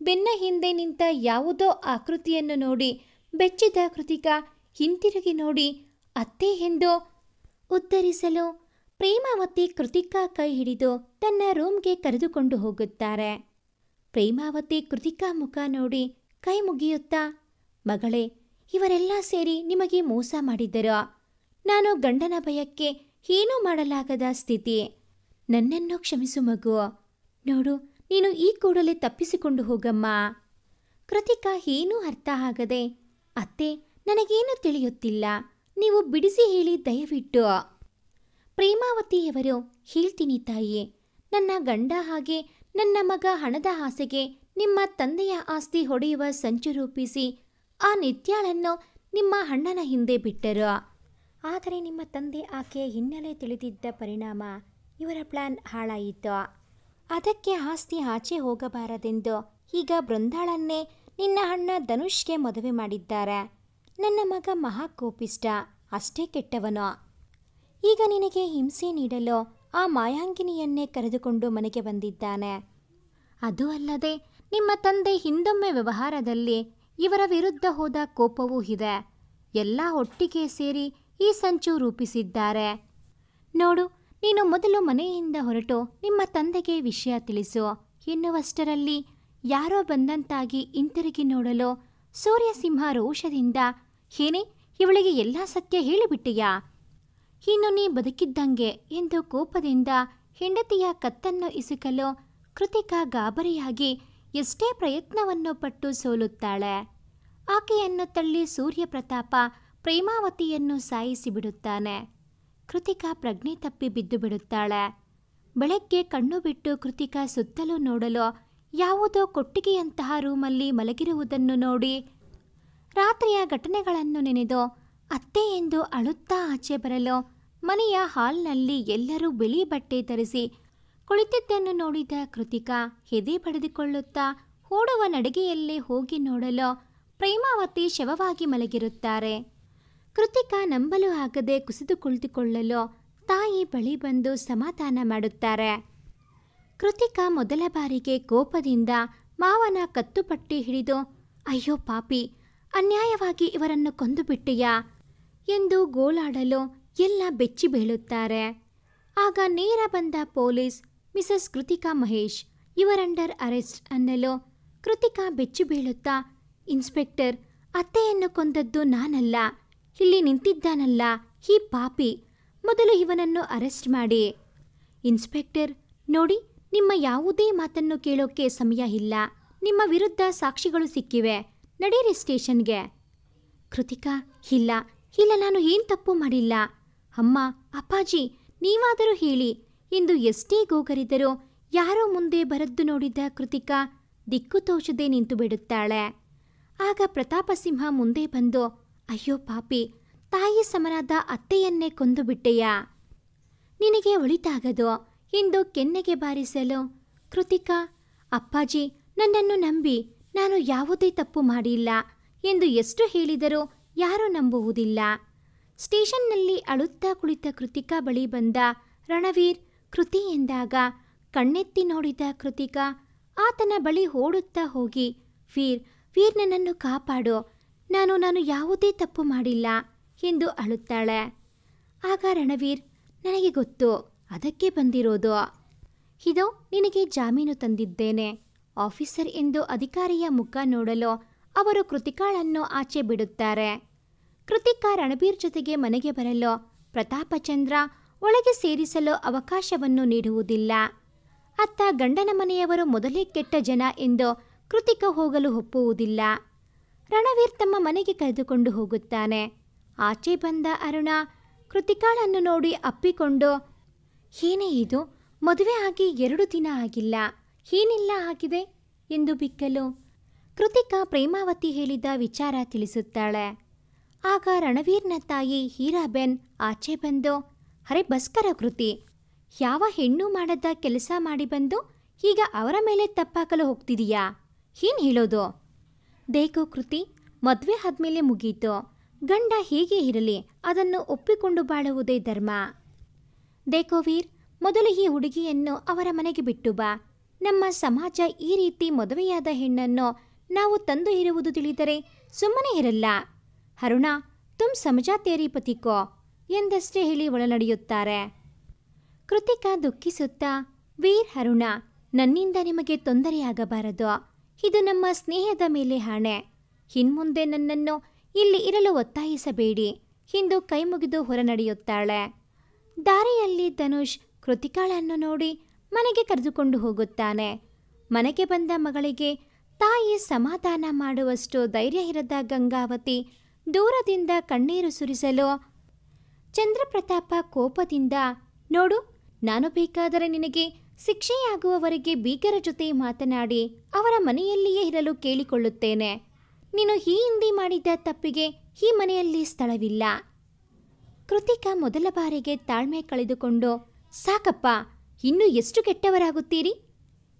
ಬೆನ್ನ ಹಿಂದೆ ನಿಂತ ಯಾವುದೋ ಆಕೃತಿಯನ್ನು ನೋಡಿ ಬೆಚ್ಚಿದ ಕೃತಿಕಾ ಹಿಂತಿರುಗಿ ನೋಡಿ ಅತ್ತೆ ಎಂದು ಉತ್ತರಿಸಲು ಪ್ರೇಮಾವತಿ ಕೃತಿಕಾ ಕೈ ಹಿಡಿದು ತನ್ನ ರೂಮ್ಗೆ ಕರೆದುಕೊಂಡು ಹೋಗುತ್ತಾರೆ. ಪ್ರೇಮಾವತಿ ಕೃತಿಕಾ ಮುಖ ನೋಡಿ ಕೈ ಮುಗಿಯುತ್ತಾ, ಮಗಳೇ, ಇವರೆಲ್ಲ ಸೇರಿ ನಿಮಗೆ ಮೋಸ ಮಾಡಿದ್ದರೋ? ನಾನು ಗಂಡನ ಭಯಕ್ಕೆ ಏನೂ ಮಾಡಲಾಗದ ಸ್ಥಿತಿ. ನನ್ನನ್ನು ಕ್ಷಮಿಸು ಮಗು. ನೋಡು, ನೀನು ಈ ಕೂಡಲೇ ತಪ್ಪಿಸಿಕೊಂಡು ಹೋಗಮ್ಮ. ಕೃತಿಕಾ ಏನೂ ಅರ್ಥ ಆಗದೆ, ಅತ್ತೆ, ನನಗೇನು ತಿಳಿಯುತ್ತಿಲ್ಲ, ನೀವು ಬಿಡಿಸಿ ಹೇಳಿ ದಯವಿಟ್ಟು. ಪ್ರೇಮಾವತಿಯವರು, ಹೇಳ್ತೀನಿ ತಾಯಿ, ನನ್ನ ಗಂಡ ಹಾಗೆ ನನ್ನ ಮಗ ಹಣದ ಆಸೆಗೆ ನಿಮ್ಮ ತಂದೆಯ ಆಸ್ತಿ ಹೊಡೆಯುವ ಸಂಚು ರೂಪಿಸಿ ಆ ನಿತ್ಯಾಳನ್ನು ನಿಮ್ಮ ಅಣ್ಣನ ಹಿಂದೆ ಬಿಟ್ಟರು. ಆದರೆ ನಿಮ್ಮ ತಂದೆ ಆಕೆಯ ಹಿನ್ನೆಲೆ ತಿಳಿದಿದ್ದ ಪರಿಣಾಮ ಇವರ ಪ್ಲಾನ್ ಹಾಳಾಯಿತು. ಅದಕ್ಕೆ ಆಸ್ತಿ ಆಚೆ ಹೋಗಬಾರದೆಂದು ಈಗ ಬೃಂದಾಳನ್ನೇ ನಿನ್ನ ಅಣ್ಣ ಧನುಷ್ಗೆ ಮದುವೆ ಮಾಡಿದ್ದಾರೆ. ನನ್ನ ಮಗ ಮಹಾಕೋಪಿಷ್ಟ, ಅಷ್ಟೇ ಕೆಟ್ಟವನು. ಈಗ ನಿನಗೆ ಹಿಂಸೆ ನೀಡಲು ಆ ಮಾಯಾಂಗಿನಿಯನ್ನೇ ಕರೆದುಕೊಂಡು ಮನೆಗೆ ಬಂದಿದ್ದಾನೆ. ಅದೂ ಅಲ್ಲದೆ ನಿಮ್ಮ ತಂದೆ ಹಿಂದೊಮ್ಮೆ ವ್ಯವಹಾರದಲ್ಲಿ ಇವರ ವಿರುದ್ಧ ಹೋದ ಕೋಪವೂ ಇದೆ. ಎಲ್ಲ ಒಟ್ಟಿಗೆ ಸೇರಿ ಈ ಸಂಚು ರೂಪಿಸಿದ್ದಾರೆ. ನೋಡು, ನೀನು ಮೊದಲು ಮನೆಯಿಂದ ಹೊರಟು ನಿಮ್ಮ ತಂದೆಗೆ ವಿಷಯ ತಿಳಿಸು ಎನ್ನುವಷ್ಟರಲ್ಲಿ ಯಾರೋ ಬಂದಂತಾಗಿ ಹಿಂತಿರುಗಿ ನೋಡಲು ಸೂರ್ಯಸಿಂಹ ರೋಷದಿಂದ, ಏನೇ, ಇವಳಿಗೆ ಎಲ್ಲ ಸತ್ಯ ಹೇಳಿಬಿಟ್ಟೆಯಾ? ಇನ್ನು ನೀ ಬದುಕಿದ್ದಂಗೆ ಎಂದು ಕೋಪದಿಂದ ಹೆಂಡತಿಯ ಕತ್ತನ್ನು ಇಸುಕಲು ಕೃತಿಕಾ ಗಾಬರಿಯಾಗಿ ಎಷ್ಟೇ ಪ್ರಯತ್ನವನ್ನು ಪಟ್ಟು ಸೋಲುತ್ತಾಳೆ. ಆಕೆಯನ್ನು ತಳ್ಳಿ ಸೂರ್ಯಪ್ರತಾಪ ಪ್ರೇಮಾವತಿಯನ್ನು ಸಾಯಿಸಿಬಿಡುತ್ತಾನೆ. ಕೃತಿಕಾ ಪ್ರಜ್ಞೆ ತಪ್ಪಿ ಬಿದ್ದು ಬಿಡುತ್ತಾಳೆ. ಬೆಳಗ್ಗೆ ಕಣ್ಣು ಬಿಟ್ಟು ಕೃತಿಕಾ ಸುತ್ತಲೂ ನೋಡಲು ಯಾವುದೋ ಕೊಟ್ಟಿಗೆಯಂತಹ ರೂಮಲ್ಲಿ ಮಲಗಿರುವುದನ್ನು ನೋಡಿ ರಾತ್ರಿಯ ಘಟನೆಗಳನ್ನು ನೆನೆದು ಅತ್ತೆ ಎಂದು ಅಳುತ್ತಾ ಆಚೆ ಬರಲು ಮನೆಯ ಹಾಲ್ನಲ್ಲಿ ಎಲ್ಲರೂ ಬಿಳಿ ಬಟ್ಟೆ ಧರಿಸಿ ಕುಳಿತಿದ್ದನ್ನು ನೋಡಿದ ಕೃತಿಕಾ ಎದೆ ಬಡಿದುಕೊಳ್ಳುತ್ತಾ ಓಡುವ ನಡಿಗೆಯಲ್ಲೇ ಹೋಗಿ ನೋಡಲು ಪ್ರೇಮಾವತಿ ಶವವಾಗಿ ಮಲಗಿರುತ್ತಾರೆ. ಕೃತಿಕಾ ನಂಬಲು ಆಗದೆ ಕುಸಿದು ಕುಳಿತುಕೊಳ್ಳಲು ತಾಯಿ ಬಳಿ ಬಂದು ಸಮಾಧಾನ ಮಾಡುತ್ತಾರೆ. ಕೃತಿಕಾ ಮೊದಲ ಬಾರಿಗೆ ಕೋಪದಿಂದ ಮಾವನ ಕತ್ತುಪಟ್ಟಿ ಹಿಡಿದು, ಅಯ್ಯೋ ಪಾಪಿ, ಅನ್ಯಾಯವಾಗಿ ಇವರನ್ನು ಕೊಂದು ಬಿಟ್ಟೆಯಾ ಎಂದು ಗೋಳಾಡಲು ಎಲ್ಲ ಬೆಚ್ಚಿ ಬೀಳುತ್ತಾರೆ. ಆಗ ನೇರ ಬಂದ police Mrs Kritika Mahesh you're under arrest ಅನ್ನಲು ಕೃತಿಕಾ ಬೆಚ್ಚಿ ಬೀಳುತ್ತಾ, ಇನ್ಸ್ಪೆಕ್ಟರ್, ಅತ್ತೆಯನ್ನು ಕೊಂದದ್ದು ನಾನಲ್ಲ, ಇಲ್ಲಿ ನಿಂತಿದ್ದಾನಲ್ಲ ಈ ಪಾಪಿ, ಮೊದಲು ಇವನನ್ನು ಅರೆಸ್ಟ್ ಮಾಡಿ. ಇನ್ಸ್ಪೆಕ್ಟರ್, ನೋಡಿ, ನಿಮ್ಮ ಯಾವುದೇ ಮಾತನ್ನು ಕೇಳೋಕೆ ಸಮಯ ಇಲ್ಲ. ನಿಮ್ಮ ವಿರುದ್ಧ ಸಾಕ್ಷಿಗಳು ಸಿಕ್ಕಿವೆ, ನಡೀರಿ ಸ್ಟೇಷನ್ಗೆ. ಕೃತಿಕಾ, ಇಲ್ಲ ಇಲ್ಲ, ನಾನು ಏನು ತಪ್ಪು ಮಾಡಿಲ್ಲ. ಅಮ್ಮ, ಅಪ್ಪಾಜಿ, ನೀವಾದರೂ ಹೇಳಿ ಎಂದು ಎಷ್ಟೇ ಗೋಗರಿದರೂ ಯಾರೋ ಮುಂದೆ ಬರದ್ದು ನೋಡಿದ ಕೃತಿಕಾ ದಿಕ್ಕು ತೋಚದೆ ನಿಂತು ಬಿಡುತ್ತಾಳೆ. ಆಗ ಪ್ರತಾಪಸಿಂಹ ಮುಂದೆ ಬಂದು, ಅಯ್ಯೋ ಪಾಪಿ, ತಾಯಿ ಸಮನಾದ ಅತ್ತೆಯನ್ನೇ ಕೊಂದು ಬಿಟ್ಟೆಯಾ? ನಿನಗೆ ಒಳಿತಾಗದು ಎಂದು ಕೆನ್ನೆಗೆ ಬಾರಿಸಲು ಕೃತಿಕಾ, ಅಪ್ಪಾಜಿ, ನನ್ನನ್ನು ನಂಬಿ, ನಾನು ಯಾವುದೇ ತಪ್ಪು ಮಾಡಿಲ್ಲ ಎಂದು ಎಷ್ಟು ಹೇಳಿದರೂ ಯಾರೂ ನಂಬುವುದಿಲ್ಲ. ಸ್ಟೇಷನ್ನಲ್ಲಿ ಅಳುತ್ತಾ ಕುಳಿತ ಕೃತಿಕಾ ಬಳಿ ಬಂದ ರಣವೀರ್ ಕೃತಿ ಎಂದಾಗ ಕಣ್ಣೆತ್ತಿ ನೋಡಿದ ಕೃತಿಕಾ ಆತನ ಬಳಿ ಓಡುತ್ತಾ ಹೋಗಿ, ವೀರ್ ನನ್ನನ್ನು ಕಾಪಾಡು, ನಾನು ಯಾವುದೇ ತಪ್ಪು ಮಾಡಿಲ್ಲ ಎಂದು ಅಳುತ್ತಾಳೆ. ಆಗ ರಣವೀರ್, ನನಗೆ ಗೊತ್ತು, ಅದಕ್ಕೆ ಬಂದಿರೋದು. ಇದೋ ನಿನಗೆ ಜಾಮೀನು ತಂದಿದ್ದೇನೆ ಆಫೀಸರ್ ಎಂದು ಅಧಿಕಾರಿಯ ಮುಖ ನೋಡಲು ಅವರು ಕೃತಿಕಾಳನ್ನು ಆಚೆ ಬಿಡುತ್ತಾರೆ. ಕೃತಿಕಾ ರಣಬೀರ್ ಜೊತೆಗೆ ಮನೆಗೆ ಬರಲು ಪ್ರತಾಪಚಂದ್ರ ಒಳಗೆ ಸೇರಿಸಲು ಅವಕಾಶವನ್ನು ನೀಡುವುದಿಲ್ಲ. ಅತ್ತ ಗಂಡನ ಮನೆಯವರು ಮೊದಲೇ ಕೆಟ್ಟ ಜನ ಎಂದು ಕೃತಿಕಾ ಹೋಗಲು ಒಪ್ಪುವುದಿಲ್ಲ. ರಣವೀರ್ ತಮ್ಮ ಮನೆಗೆ ಕರೆದುಕೊಂಡು ಹೋಗುತ್ತಾನೆ. ಆಚೆ ಬಂದ ಅರುಣ ಕೃತಿಕಾಳನ್ನು ನೋಡಿ ಅಪ್ಪಿಕೊಂಡು, ಏನೇ ಇದು, ಮದುವೆ ಆಗಿ 2 ದಿನ ಆಗಿಲ್ಲ, ಏನೆಲ್ಲ ಆಗಿದೆ ಎಂದು ಬಿಕ್ಕಲು ಕೃತಿಕಾ ಪ್ರೇಮಾವತಿ ಹೇಳಿದ ವಿಚಾರ ತಿಳಿಸುತ್ತಾಳೆ. ಆಗ ರಣವೀರ್ನ ತಾಯಿ ಹೀರಾಬೆನ್ ಆಚೆ ಬಂದು, ಅರೆ ಬಸ್ಕರ ಕೃತಿ, ಯಾವ ಹೆಣ್ಣು ಮಾಡದ ಕೆಲಸ ಮಾಡಿ ಬಂದು ಈಗ ಅವರ ಮೇಲೆ ತಪ್ಪಾಕಲು ಹೋಗ್ತಿದೀಯಾ? ಏನು ಹೇಳೋದು? ದೇಖೋ ಕೃತಿ, ಮದುವೆ ಆದ್ಮೇಲೆ ಮುಗೀತು. ಗಂಡ ಹೇಗೆ ಇರಲಿ, ಅದನ್ನು ಒಪ್ಪಿಕೊಂಡು ಬಾಳುವುದೇ ಧರ್ಮ. ದೇಕೋವೀರ್, ಮೊದಲು ಈ ಹುಡುಗಿಯನ್ನು ಅವರ ಮನೆಗೆ ಬಿಟ್ಟು ಬಾ. ನಮ್ಮ ಸಮಾಜ ಈ ರೀತಿ ಮದುವೆಯಾದ ಹೆಣ್ಣನ್ನು ನಾವು ತಂದು ಇರುವುದು ತಿಳಿದರೆ ಸುಮ್ಮನೆ ಇರಲ್ಲ. ಅರುಣ, ತುಮ್ ಸಮಜಾ ತೇರಿ ಪತಿಕೋ ಎಂದಷ್ಟೇ ಹೇಳಿ ಒಳನಡೆಯುತ್ತಾರೆ. ಕೃತಿಕಾ ದುಃಖಿಸುತ್ತಾ, ವೀರ್, ಅರುಣ, ನನ್ನಿಂದ ನಿಮಗೆ ತೊಂದರೆಯಾಗಬಾರದು. ಇದು ನಮ್ಮ ಸ್ನೇಹದ ಮೇಲೆ ಆಣೆ. ಇನ್ಮುಂದೆ ನನ್ನನ್ನು ಇಲ್ಲಿ ಇರಲು ಒತ್ತಾಯಿಸಬೇಡಿ ಎಂದು ಕೈಮುಗಿದು ಹೊರನಡೆಯುತ್ತಾಳೆ. ದಾರಿಯಲ್ಲಿ ಧನುಷ್ ಕೃತಿಕಾಳನ್ನು ನೋಡಿ ಮನೆಗೆ ಕರೆದುಕೊಂಡು ಹೋಗುತ್ತಾನೆ. ಮನೆಗೆ ಬಂದ ಮಗಳಿಗೆ ತಾಯಿ ಸಮಾಧಾನ ಮಾಡುವಷ್ಟು ಧೈರ್ಯ ಇರದ ಗಂಗಾವತಿ ದೂರದಿಂದ ಕಣ್ಣೀರು ಸುರಿಸಲು ಚಂದ್ರಪ್ರತಾಪ ಕೋಪದಿಂದ, ನೋಡು, ನಾನು ಬೇಕಾದರೆ ನಿನಗೆ ಶಿಕ್ಷೆಯಾಗುವವರೆಗೆ ಬೀಗರ ಜೊತೆ ಮಾತನಾಡಿ ಅವರ ಮನೆಯಲ್ಲಿಯೇ ಇರಲು ಕೇಳಿಕೊಳ್ಳುತ್ತೇನೆ. ನೀನು ಈ ಹಿಂದೆ ಮಾಡಿದ ತಪ್ಪಿಗೆ ಈ ಮನೆಯಲ್ಲಿ ಸ್ಥಳವಿಲ್ಲ. ಕೃತಿಕಾ ಮೊದಲ ಬಾರಿಗೆ ತಾಳ್ಮೆ ಕಳೆದುಕೊಂಡು, ಸಾಕಪ್ಪ, ಇನ್ನೂ ಎಷ್ಟು ಕೆಟ್ಟವರಾಗುತ್ತೀರಿ?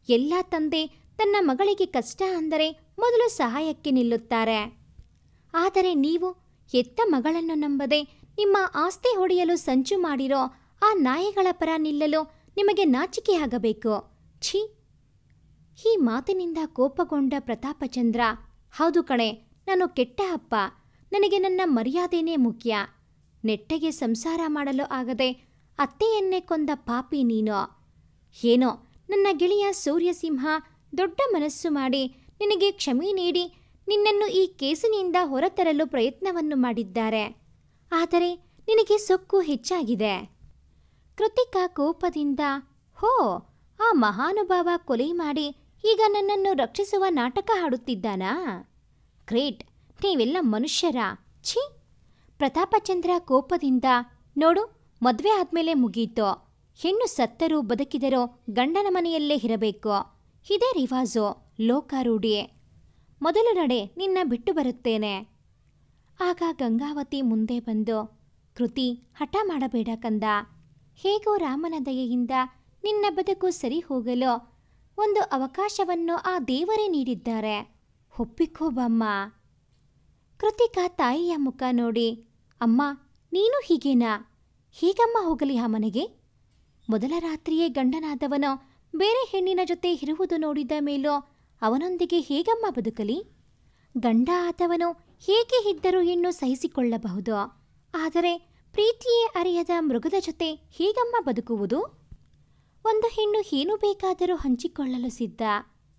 ಎಲ್ಲ ತಂದೆ ತನ್ನ ಮಗಳಿಗೆ ಕಷ್ಟ ಅಂದರೆ ಮೊದಲು ಸಹಾಯಕ್ಕೆ ನಿಲ್ಲುತ್ತಾರೆ. ಆದರೆ ನೀವು ಹೆತ್ತ ಮಗಳನ್ನು ನಂಬದೆ ನಿಮ್ಮ ಆಸ್ತಿ ಹೊಡೆಯಲು ಸಂಚು ಮಾಡಿರೋ ಆ ನಾಯಿಗಳ ಪರ ನಿಲ್ಲಲು ನಿಮಗೆ ನಾಚಿಕೆಯಾಗಬೇಕು. ಛೀ! ಈ ಮಾತಿನಿಂದ ಕೋಪಗೊಂಡ ಪ್ರತಾಪಚಂದ್ರ, ಹೌದು ಕಣೆ, ನಾನು ಕೆಟ್ಟ ಅಪ್ಪ. ನನಗೆ ನನ್ನ ಮರ್ಯಾದೆನೇ ಮುಖ್ಯ. ನೆಟ್ಟಗೆ ಸಂಸಾರ ಮಾಡಲು ಆಗದೆ ಅತ್ತೆಯನ್ನೇ ಕೊಂದ ಪಾಪಿ ನೀನು. ಏನೋ ನನ್ನ ಗೆಳೆಯ ಸೂರ್ಯಸಿಂಹ ದೊಡ್ಡ ಮನಸ್ಸು ಮಾಡಿ ನಿನಗೆ ಕ್ಷಮೆ ನೀಡಿ ನಿನ್ನನ್ನು ಈ ಕೇಸಿನಿಂದ ಹೊರತರಲು ಪ್ರಯತ್ನವನ್ನು ಮಾಡಿದ್ದಾರೆ. ಆದರೆ ನಿನಗೆ ಸೊಕ್ಕು ಹೆಚ್ಚಾಗಿದೆ. ಕೃತಿಕಾ ಕೋಪದಿಂದ, ಹೋ, ಆ ಮಹಾನುಭಾವ ಕೊಲೆ ಮಾಡಿ ಈಗ ನನ್ನನ್ನು ರಕ್ಷಿಸುವ ನಾಟಕ ಆಡುತ್ತಿದ್ದಾನಾ? ಗ್ರೇಟ್, ನೀವೆಲ್ಲ ಮನುಷ್ಯರ. ಛೀ! ಪ್ರತಾಪಚಂದ್ರ ಕೋಪದಿಂದ, ನೋಡು, ಮದುವೆ ಆದ್ಮೇಲೆ ಮುಗೀತು. ಹೆಣ್ಣು ಸತ್ತರೂ ಬದುಕಿದರೋ ಗಂಡನ ಮನೆಯಲ್ಲೇ ಇರಬೇಕು. ಇದೇ ರಿವಾಜು, ಲೋಕಾರೂಢಿ. ಮೊದಲು ನಡೆ, ನಿನ್ನ ಬಿಟ್ಟು ಬರುತ್ತೇನೆ. ಆಗ ಗಂಗಾವತಿ ಮುಂದೆ ಬಂದು, ಕೃತಿ, ಹಠ ಮಾಡಬೇಡ ಕಂದ. ಹೇಗೋ ರಾಮನ ದಯೆಯಿಂದ ನಿನ್ನ ಬದುಕು ಸರಿ ಹೋಗಲು ಒಂದು ಅವಕಾಶವನ್ನು ಆ ದೇವರೇ ನೀಡಿದ್ದಾರೆ. ಒಪ್ಪಿಕೋ ಬಮ್ಮ. ಕೃತಿಕಾ ತಾಯಿಯ ಮುಖ ನೋಡಿ, ಅಮ್ಮ, ನೀನು ಹೀಗೇನಾ? ಹೀಗಮ್ಮ ಹೋಗಲಿ ಆ ಮನೆಗೆ? ಮೊದಲ ರಾತ್ರಿಯೇ ಗಂಡನಾದವನು ಬೇರೆ ಹೆಣ್ಣಿನ ಜೊತೆ ಇರುವುದು ನೋಡಿದ ಮೇಲೂ ಅವನೊಂದಿಗೆ ಹೇಗಮ್ಮ ಬದುಕಲಿ? ಗಂಡ ಆದವನು ಹೇಗೆ ಇದ್ದರೂ ಹೆಣ್ಣು ಸಹಿಸಿಕೊಳ್ಳಬಹುದು. ಆದರೆ ಪ್ರೀತಿಯೇ ಅರಿಯದ ಮೃಗದ ಜೊತೆ ಹೇಗಮ್ಮ ಬದುಕುವುದು? ಒಂದು ಹೆಣ್ಣು ಏನು ಬೇಕಾದರೂ ಹಂಚಿಕೊಳ್ಳಲು ಸಿದ್ಧ.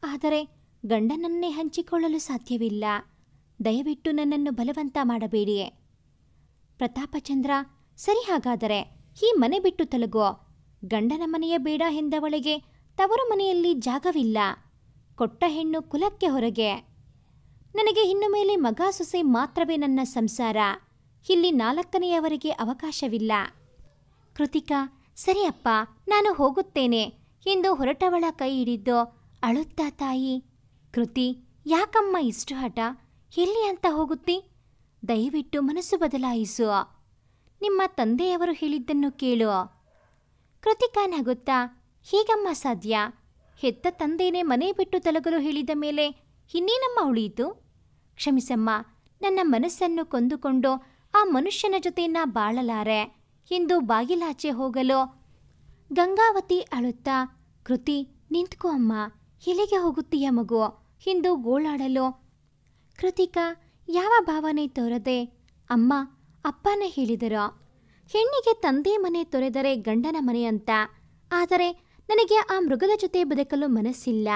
ಆದರೆ ಗಂಡನನ್ನೇ ಹಂಚಿಕೊಳ್ಳಲು ಸಾಧ್ಯವಿಲ್ಲ. ದಯವಿಟ್ಟು ನನ್ನನ್ನು ಬಲವಂತ ಮಾಡಬೇಡಿ. ಪ್ರತಾಪಚಂದ್ರ, ಸರಿ, ಹಾಗಾದರೆ ಈ ಮನೆ ಬಿಟ್ಟು ತೊಲಗೋ. ಗಂಡನ ಮನೆಯ ಬೇಡ ಎಂದವಳಿಗೆ ತವರು ಮನೆಯಲ್ಲಿ ಜಾಗವಿಲ್ಲ. ಕೊಟ್ಟ ಹೆಣ್ಣು ಕುಲಕ್ಕೆ ಹೊರಗೆ. ನನಗೆ ಇನ್ನು ಮೇಲೆ ಮಗ ಸೊಸೆ ಮಾತ್ರವೇ ನನ್ನ ಸಂಸಾರ. ಇಲ್ಲಿ 4ನೆಯವರೆಗೆ ಅವಕಾಶವಿಲ್ಲ. ಕೃತಿಕಾ, ಸರಿ ಅಪ್ಪ, ನಾನು ಹೋಗುತ್ತೇನೆ ಎಂದು ಹೊರಟವಳ ಕೈ ಹಿಡಿದು ಅಳುತ್ತಾ ತಾಯಿ, ಕೃತಿ, ಯಾಕಮ್ಮ ಇಷ್ಟು ಹಠ? ಎಲ್ಲಿ ಅಂತ ಹೋಗುತ್ತಿ? ದಯವಿಟ್ಟು ಮನಸ್ಸು ಬದಲಾಯಿಸು. ನಿಮ್ಮ ತಂದೆಯವರು ಹೇಳಿದ್ದನ್ನು ಕೇಳು. ಕೃತಿಕಾ ನಗುತ್ತಾ, ಹೀಗಮ್ಮ ಸಾಧ್ಯ? ಹೆತ್ತ ತಂದೆಯೇ ಮನೆ ಬಿಟ್ಟು ತೊಲಗಲು ಹೇಳಿದ ಮೇಲೆ ಇನ್ನೇನಮ್ಮ ಉಳಿಯಿತು? ಕ್ಷಮಿಸಮ್ಮ, ನನ್ನ ಮನಸ್ಸನ್ನು ಕೊಂದುಕೊಂಡು ಆ ಮನುಷ್ಯನ ಜೊತೆ ನಾ ಬಾಳಲಾರೆ ಎಂದು ಬಾಗಿಲಾಚೆ ಹೋಗಲು ಗಂಗಾವತಿ ಅಳುತ್ತಾ, ಕೃತಿ, ನಿಂತ್ಕೋ ಅಮ್ಮ, ಎಲ್ಲಿಗೆ ಹೋಗುತ್ತೀಯ ಮಗು ಎಂದು ಗೋಳಾಡಲು ಕೃತಿಕಾ ಯಾವ ಭಾವನೆ ತೋರದೆ, ಅಮ್ಮ, ಅಪ್ಪನೇ ಹೇಳಿದರು, ಹೆಣ್ಣಿಗೆ ತಂದೆ ಮನೆ ತೊರೆದರೆ ಗಂಡನ ಮನೆ ಅಂತ. ಆದರೆ ನನಗೆ ಆ ಮೃಗದ ಜೊತೆ ಬದುಕಲು ಮನಸ್ಸಿಲ್ಲ.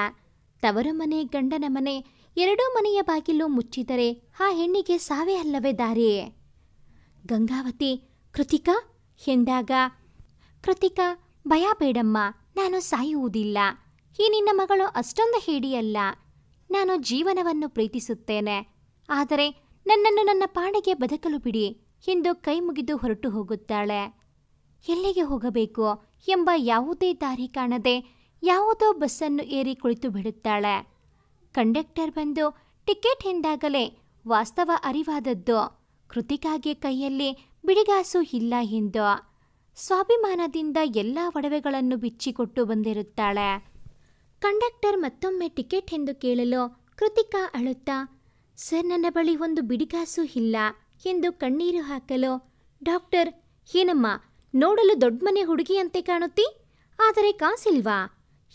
ತವರು ಮನೆ, ಗಂಡನ ಮನೆ ಎರಡೂ ಮನೆಯ ಬಾಗಿಲು ಮುಚ್ಚಿದರೆ ಆ ಹೆಣ್ಣಿಗೆ ಸಾವೇ ಅಲ್ಲವೇ ದಾರಿ? ಗಂಗಾವತಿ, ಕೃತಿಕಾ ಎಂದಾಗ, ಕೃತಿಕಾ, ಭಯ ಬೇಡಮ್ಮ, ನಾನು ಸಾಯುವುದಿಲ್ಲ. ಈ ನಿನ್ನ ಮಗಳು ಅಷ್ಟೊಂದು ಹೇಡಿಯಲ್ಲ. ನಾನು ಜೀವನವನ್ನು ಪ್ರೀತಿಸುತ್ತೇನೆ. ಆದರೆ ನನ್ನನ್ನು ನನ್ನ ಪಾಡಿಗೆ ಬದುಕಲು ಬಿಡಿ ಎಂದು ಕೈ ಮುಗಿದು ಹೊರಟು ಹೋಗುತ್ತಾಳೆ. ಎಲ್ಲಿಗೆ ಹೋಗಬೇಕು ಎಂಬ ಯಾವುದೇ ದಾರಿ ಕಾಣದೆ ಯಾವುದೋ ಬಸ್ಸನ್ನು ಏರಿ ಕುಳಿತು ಬಿಡುತ್ತಾಳೆ. ಕಂಡಕ್ಟರ್ ಬಂದು ಟಿಕೆಟ್ ಎಂದಾಗಲೇ ವಾಸ್ತವ ಅರಿವಾದದ್ದು ಕೃತಿಕಾಗೆ ಕೈಯಲ್ಲಿ ಬಿಡಿಗಾಸು ಇಲ್ಲ ಎಂದು. ಸ್ವಾಭಿಮಾನದಿಂದ ಎಲ್ಲ ಒಡವೆಗಳನ್ನು ಬಿಚ್ಚಿಕೊಟ್ಟು ಬಂದಿರುತ್ತಾಳೆ. ಕಂಡಕ್ಟರ್ ಮತ್ತೊಮ್ಮೆ ಟಿಕೆಟ್ ಎಂದು ಕೇಳಲು ಕೃತಿಕಾ ಅಳುತ್ತಾ, ಸರ್, ನನ್ನ ಬಳಿ ಒಂದು ಬಿಡಿಗಾಸೂ ಇಲ್ಲ ಎಂದು ಕಣ್ಣೀರು ಹಾಕಲು, ಡಾಕ್ಟರ್, ಏನಮ್ಮ ನೋಡಲು ದೊಡ್ಡ ಮನೆ ಹುಡುಗಿಯಂತೆ ಕಾಣುತ್ತಿ, ಆದರೆ ಕಾಸಿಲ್ವಾ?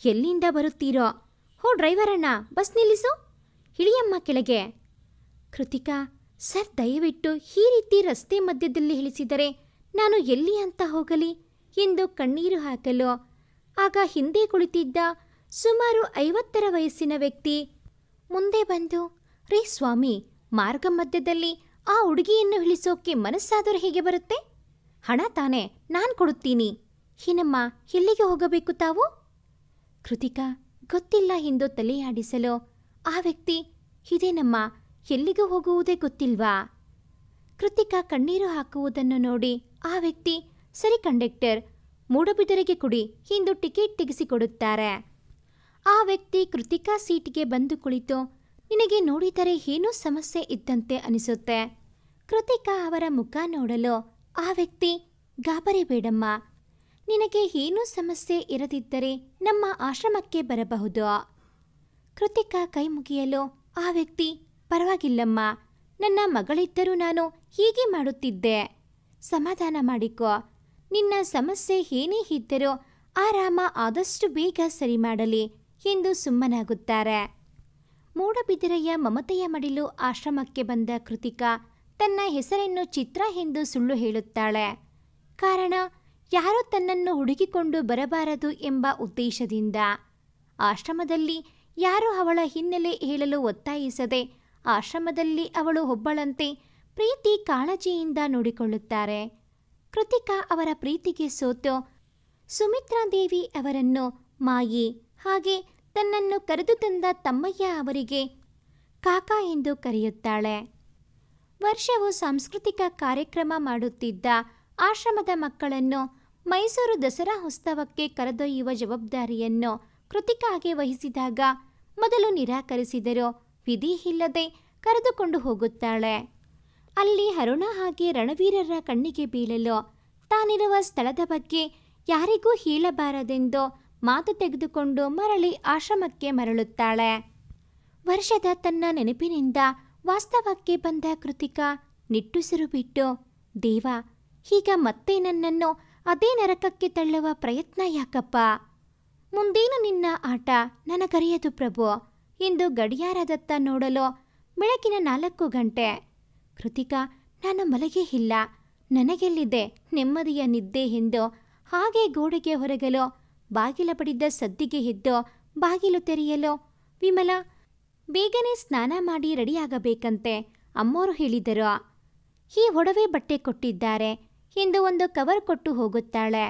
ಎಲ್ಲಿಂದ ಬರುತ್ತೀರೋ? ಹೋ ಡ್ರೈವರ್ ಅಣ್ಣ, ಬಸ್ ನಿಲ್ಲಿಸು, ಇಳಿಯಮ್ಮ ಕೆಳಗೆ. ಕೃತಿಕಾ, ಸರ್ ದಯವಿಟ್ಟು ಈ ರೀತಿ ರಸ್ತೆ ಮಧ್ಯದಲ್ಲಿ ಇಳಿಸಿದರೆ ನಾನು ಎಲ್ಲಿ ಅಂತ ಹೋಗಲಿ ಎಂದು ಕಣ್ಣೀರು ಹಾಕಲು, ಆಗ ಹಿಂದೆ ಕುಳಿತಿದ್ದ ಸುಮಾರು 50 ವಯಸ್ಸಿನ ವ್ಯಕ್ತಿ ಮುಂದೆ ಬಂದು, ರೇ ಸ್ವಾಮಿ, ಮಾರ್ಗ ಮಧ್ಯದಲ್ಲಿ ಆ ಹುಡುಗಿಯನ್ನು ಇಳಿಸೋಕೆ ಮನಸ್ಸಾದರೂ ಹೇಗೆ ಬರುತ್ತೆ? ಹಣ ತಾನೇ, ನಾನು ಕೊಡುತ್ತೀನಿ. ಏನಮ್ಮ, ಎಲ್ಲಿಗೆ ಹೋಗಬೇಕು ತಾವು? ಕೃತಿಕಾ ಗೊತ್ತಿಲ್ಲ ಎಂದು ತಲೆಯಾಡಿಸಲು, ಆ ವ್ಯಕ್ತಿ, ಇದೇನಮ್ಮ, ಎಲ್ಲಿಗೂ ಹೋಗುವುದೇ ಗೊತ್ತಿಲ್ವಾ? ಕೃತಿಕಾ ಕಣ್ಣೀರು ಹಾಕುವುದನ್ನು ನೋಡಿ ಆ ವ್ಯಕ್ತಿ, ಸರಿ ಕಂಡಕ್ಟರ್, ಮೂಡಬಿದರೆಗೆ ಕೊಡಿ ಎಂದು ಟಿಕೆಟ್ ತೆಗೆಸಿಕೊಡುತ್ತಾರೆ. ಆ ವ್ಯಕ್ತಿ ಕೃತಿಕಾ ಸೀಟಿಗೆ ಬಂದು ಕುಳಿತು, ನಿನಗೆ ನೋಡಿದರೆ ಏನೋ ಸಮಸ್ಯೆ ಇದ್ದಂತೆ ಅನಿಸುತ್ತೆ. ಕೃತಿಕಾ ಅವರ ಮುಖ ನೋಡಲು ಆ ವ್ಯಕ್ತಿ, ಗಾಬರಿ ಬೇಡಮ್ಮ, ನಿನಗೆ ಏನೂ ಸಮಸ್ಯೆ ಇರದಿದ್ದರೆ ನಮ್ಮ ಆಶ್ರಮಕ್ಕೆ ಬರಬಹುದು. ಕೃತಿಕಾ ಕೈ ಮುಗಿಯಲು ಆ ವ್ಯಕ್ತಿ, ಪರವಾಗಿಲ್ಲಮ್ಮ, ನನ್ನ ಮಗಳಿದ್ದರೂ ನಾನು ಹೀಗೆ ಮಾಡುತ್ತಿದ್ದೆ, ಸಮಾಧಾನ ಮಾಡಿಕೋ, ನಿನ್ನ ಸಮಸ್ಯೆ ಏನೇ ಇದ್ದರೂ ಆ ರಾಮ ಆದಷ್ಟು ಬೇಗ ಸರಿ ಮಾಡಲಿ ಎಂದು ಸುಮ್ಮನಾಗುತ್ತಾರೆ. ಮೂಡಬಿದಿರೆಯ ಮಮತೆಯ ಮಡಿಲು ಆಶ್ರಮಕ್ಕೆ ಬಂದ ಕೃತಿಕಾ ತನ್ನ ಹೆಸರನ್ನು ಚಿತ್ರ ಎಂದು ಸುಳ್ಳು ಹೇಳುತ್ತಾಳೆ. ಕಾರಣ, ಯಾರೂ ತನ್ನನ್ನು ಹುಡುಕಿಕೊಂಡು ಬರಬಾರದು ಎಂಬ ಉದ್ದೇಶದಿಂದ. ಆಶ್ರಮದಲ್ಲಿ ಯಾರೂ ಅವಳ ಹಿನ್ನೆಲೆ ಹೇಳಲು ಒತ್ತಾಯಿಸದೆ ಆಶ್ರಮದಲ್ಲಿ ಅವಳು ಒಬ್ಬಳಂತೆ ಪ್ರೀತಿ ಕಾಳಜಿಯಿಂದ ನೋಡಿಕೊಳ್ಳುತ್ತಾರೆ. ಕೃತಿಕಾ ಅವರ ಪ್ರೀತಿಗೆ ಸೋತು ಸುಮಿತ್ರಾದೇವಿ ಅವರನ್ನು ಮಾಯಿ, ಹಾಗೆ ತನ್ನನ್ನು ಕರೆದು ತಂದ ತಮ್ಮಯ್ಯ ಅವರಿಗೆ ಕಾಕಾ ಎಂದು ಕರೆಯುತ್ತಾಳೆ. ವರ್ಷವೂ ಸಾಂಸ್ಕೃತಿಕ ಕಾರ್ಯಕ್ರಮ ಮಾಡುತ್ತಿದ್ದ ಆಶ್ರಮದ ಮಕ್ಕಳನ್ನು ಮೈಸೂರು ದಸರಾ ಉತ್ಸವಕ್ಕೆ ಕರೆದೊಯ್ಯುವ ಜವಾಬ್ದಾರಿಯನ್ನು ಕೃತಿಕಾಗೆ ವಹಿಸಿದಾಗ ಮೊದಲು ನಿರಾಕರಿಸಿದರೂ ವಿಧಿ ಇಲ್ಲದೆ ಕರೆದುಕೊಂಡು ಹೋಗುತ್ತಾಳೆ. ಅಲ್ಲಿ ಅರುಣ ಹಾಗೆ ರಣವೀರರ ಕಣ್ಣಿಗೆ ಬೀಳಲು ತಾನಿರುವ ಸ್ಥಳದ ಬಗ್ಗೆ ಯಾರಿಗೂ ಹೇಳಬಾರದೆಂದು ಮಾತು ತೆಗೆದುಕೊಂಡು ಮರಳಿ ಆಶ್ರಮಕ್ಕೆ ಮರಳುತ್ತಾಳೆ. ವರ್ಷದ ತನ್ನ ನೆನಪಿನಿಂದ ವಾಸ್ತವಕ್ಕೆ ಬಂದ ಕೃತಿಕಾ ನಿಟ್ಟುಸಿರು ಬಿಟ್ಟು, ದೇವ, ಈಗ ಮತ್ತೆ ನನ್ನನ್ನು ಅದೇ ನರಕಕ್ಕೆ ತಳ್ಳುವ ಪ್ರಯತ್ನ ಯಾಕಪ್ಪ? ಮುಂದೇನು ನಿನ್ನ ಆಟ ನನಗರಿಯದು ಪ್ರಭು ಎಂದು ಗಡಿಯಾರದತ್ತ ನೋಡಲು ಬೆಳಗಿನ 4 ಗಂಟೆ. ಕೃತಿಕಾ, ನಾನು ಮಲಗೇ ಇಲ್ಲ, ನನಗೆಲ್ಲಿದೆ ನೆಮ್ಮದಿಯ ನಿದ್ದೆ ಎಂದು ಹಾಗೆ ಗೋಡೆಗೆ ಹೊರಗಲು ಬಾಗಿಲ ಬಡಿದ ಸದ್ದಿಗೆ ಎದ್ದು ಬಾಗಿಲು ತೆರೆಯಲು, ವಿಮಲಾ, ಬೇಗನೆ ಸ್ನಾನ ಮಾಡಿ ರೆಡಿಯಾಗಬೇಕಂತೆ, ಅಮ್ಮೋರು ಹೇಳಿದರು. ಈ ಒಡವೆ ಬಟ್ಟೆ ಕೊಟ್ಟಿದ್ದಾರೆ ಎಂದು ಒಂದು ಕವರ್ ಕೊಟ್ಟು ಹೋಗುತ್ತಾಳೆ.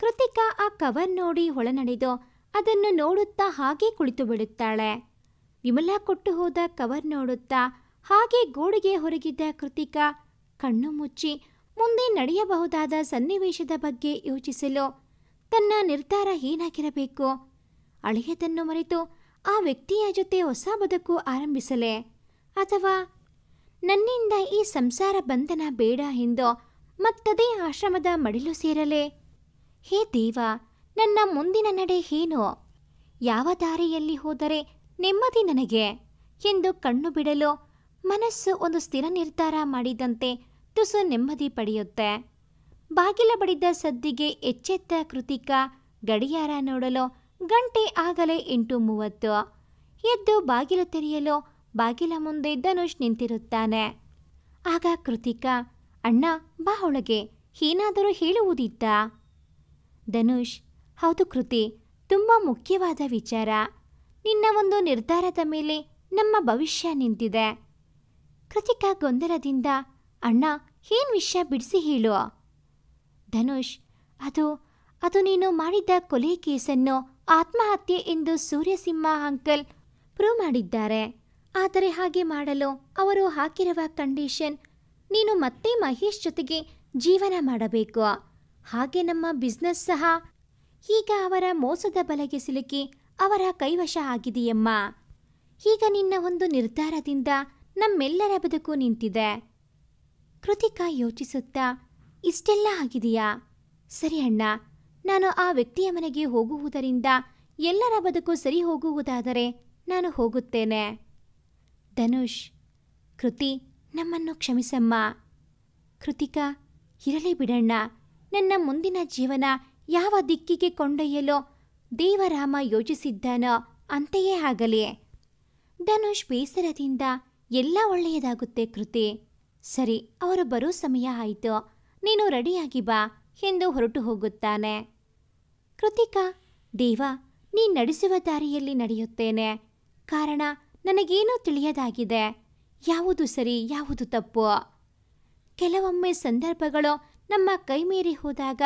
ಕೃತಿಕಾ ಆ ಕವರ್ ನೋಡಿ ಒಳನಡೆದು ಅದನ್ನು ನೋಡುತ್ತಾ ಹಾಗೆ ಕುಳಿತು ಬಿಡುತ್ತಾಳೆ. ವಿಮಲಾ ಕೊಟ್ಟು ಹೋದ ಕವರ್ ನೋಡುತ್ತಾ ಹಾಗೆ ಗೋಡೆಗೆ ಹೊರಗಿದ್ದ ಕೃತಿಕಾ ಕಣ್ಣು ಮುಚ್ಚಿ ಮುಂದೆ ನಡೆಯಬಹುದಾದ ಸನ್ನಿವೇಶದ ಬಗ್ಗೆ ಯೋಚಿಸಲು ತನ್ನ ನಿರ್ಧಾರ ಏನಾಗಿರಬೇಕು? ಅಳಿಯದನ್ನು ಮರೆತು ಆ ವ್ಯಕ್ತಿಯ ಜೊತೆ ಹೊಸ ಬದುಕು ಆರಂಭಿಸಲೇ, ಅಥವಾ ನನ್ನಿಂದ ಈ ಸಂಸಾರ ಬಂಧನ ಬೇಡ ಎಂದು ಮತ್ತದೇ ಆಶ್ರಮದ ಮಡಿಲು ಸೇರಲೇ? ಹೇ ದೇವ, ನನ್ನ ಮುಂದಿನ ನಡೆ ಏನು? ಯಾವ ದಾರಿಯಲ್ಲಿ ಹೋದರೆ ನೆಮ್ಮದಿ ನನಗೆ ಎಂದು ಕಣ್ಣು ಬಿಡಲು ಮನಸ್ಸು ಒಂದು ಸ್ಥಿರ ನಿರ್ಧಾರ ಮಾಡಿದಂತೆ ತುಸು ನೆಮ್ಮದಿ ಪಡೆಯುತ್ತೆ. ಬಾಗಿಲ ಬಡಿದ ಸದ್ದಿಗೆ ಎಚ್ಚೆತ್ತ ಕೃತಿಕಾ ಗಡಿಯಾರ ನೋಡಲು ಗಂಟೆ ಆಗಲೇ 8:30. ಎದ್ದು ಬಾಗಿಲು ತೆರೆಯಲು ಬಾಗಿಲ ಮುಂದೆ ಧನುಷ್ ನಿಂತಿರುತ್ತಾನೆ. ಆಗ ಕೃತಿಕಾ, ಅಣ್ಣ ಬಾ ಒಳಗೆ, ಏನಾದರೂ ಹೇಳುವುದಿತ್ತಾ? ಧನುಷ್, ಹೌದು ಕೃತಿ, ತುಂಬ ಮುಖ್ಯವಾದ ವಿಚಾರ. ನಿನ್ನ ಒಂದು ನಿರ್ಧಾರದ ಮೇಲೆ ನಮ್ಮ ಭವಿಷ್ಯ ನಿಂತಿದೆ. ಕೃತಿಕಾ ಗೊಂದಲದಿಂದ, ಅಣ್ಣ ಏನ್ ವಿಷಯ ಬಿಡಿಸಿ ಹೇಳು. ಧನುಷ್, ಅದು ನೀನು ಮಾಡಿದ್ದ ಕೊಲೆ ಕೇಸನ್ನು ಆತ್ಮಹತ್ಯೆ ಎಂದು ಸೂರ್ಯಸಿಂಹ ಅಂಕಲ್ ಪ್ರೂವ್ ಮಾಡಿದ್ದಾರೆ. ಆದರೆ ಹಾಗೆ ಮಾಡಲು ಅವರು ಹಾಕಿರುವ ಕಂಡೀಷನ್, ನೀನು ಮತ್ತೆ ಮಹೇಶ್ ಜೊತೆಗೆ ಜೀವನ ಮಾಡಬೇಕು. ಹಾಗೆ ನಮ್ಮ ಬಿಸ್ನೆಸ್ ಸಹ ಈಗ ಅವರ ಮೋಸದ ಬಲೆಗೆ ಸಿಲುಕಿ ಅವರ ಕೈವಶ ಆಗಿದೆಯಮ್ಮ. ಈಗ ನಿನ್ನ ಒಂದು ನಿರ್ಧಾರದಿಂದ ನಮ್ಮೆಲ್ಲರ ಬದುಕು ನಿಂತಿದೆ. ಕೃತಿಕಾ ಯೋಚಿಸುತ್ತಾ, ಇಷ್ಟೆಲ್ಲ ಆಗಿದೆಯಾ? ಸರಿ ಅಣ್ಣ, ನಾನು ಆ ವ್ಯಕ್ತಿಯ ಮನೆಗೆ ಹೋಗುವುದರಿಂದ ಎಲ್ಲರ ಬದುಕು ಸರಿ ಹೋಗುವುದಾದರೆ ನಾನು ಹೋಗುತ್ತೇನೆ. ಧನುಷ್, ಕೃತಿ, ನಮ್ಮನ್ನು ಕ್ಷಮಿಸಮ್ಮ. ಕೃತಿಕಾ, ಇರಲಿ ಬಿಡಣ್ಣ. ನನ್ನ ಮುಂದಿನ ಜೀವನ ಯಾವ ದಿಕ್ಕಿಗೆ ಕೊಂಡೊಯ್ಯಲು ದೇವರಾಮ ಯೋಚಿಸಿದ್ದಾನೋ ಅಂತೆಯೇ ಆಗಲಿ. ಧನುಷ್ ಬೇಸರದಿಂದ ಎಲ್ಲ ಒಳ್ಳೆಯದಾಗುತ್ತೆ ಕೃತಿ. ಸರಿ, ಅವರು ಬರೋ ಸಮಯ ಆಯಿತು, ನೀನು ರೆಡಿಯಾಗಿ ಬಾ ಎಂದು ಹೊರಟು ಹೋಗುತ್ತಾನೆ. ಕೃತಿಕಾ, ದೇವ, ನೀ ನಡೆಸುವ ದಾರಿಯಲ್ಲಿ ನಡೆಯುತ್ತೇನೆ. ಕಾರಣ ನನಗೇನೂ ತಿಳಿಯದಾಗಿದೆ. ಯಾವುದು ಸರಿ, ಯಾವುದು ತಪ್ಪು. ಕೆಲವೊಮ್ಮೆ ಸಂದರ್ಭಗಳು ನಮ್ಮ ಕೈಮೀರಿ ಹೋದಾಗ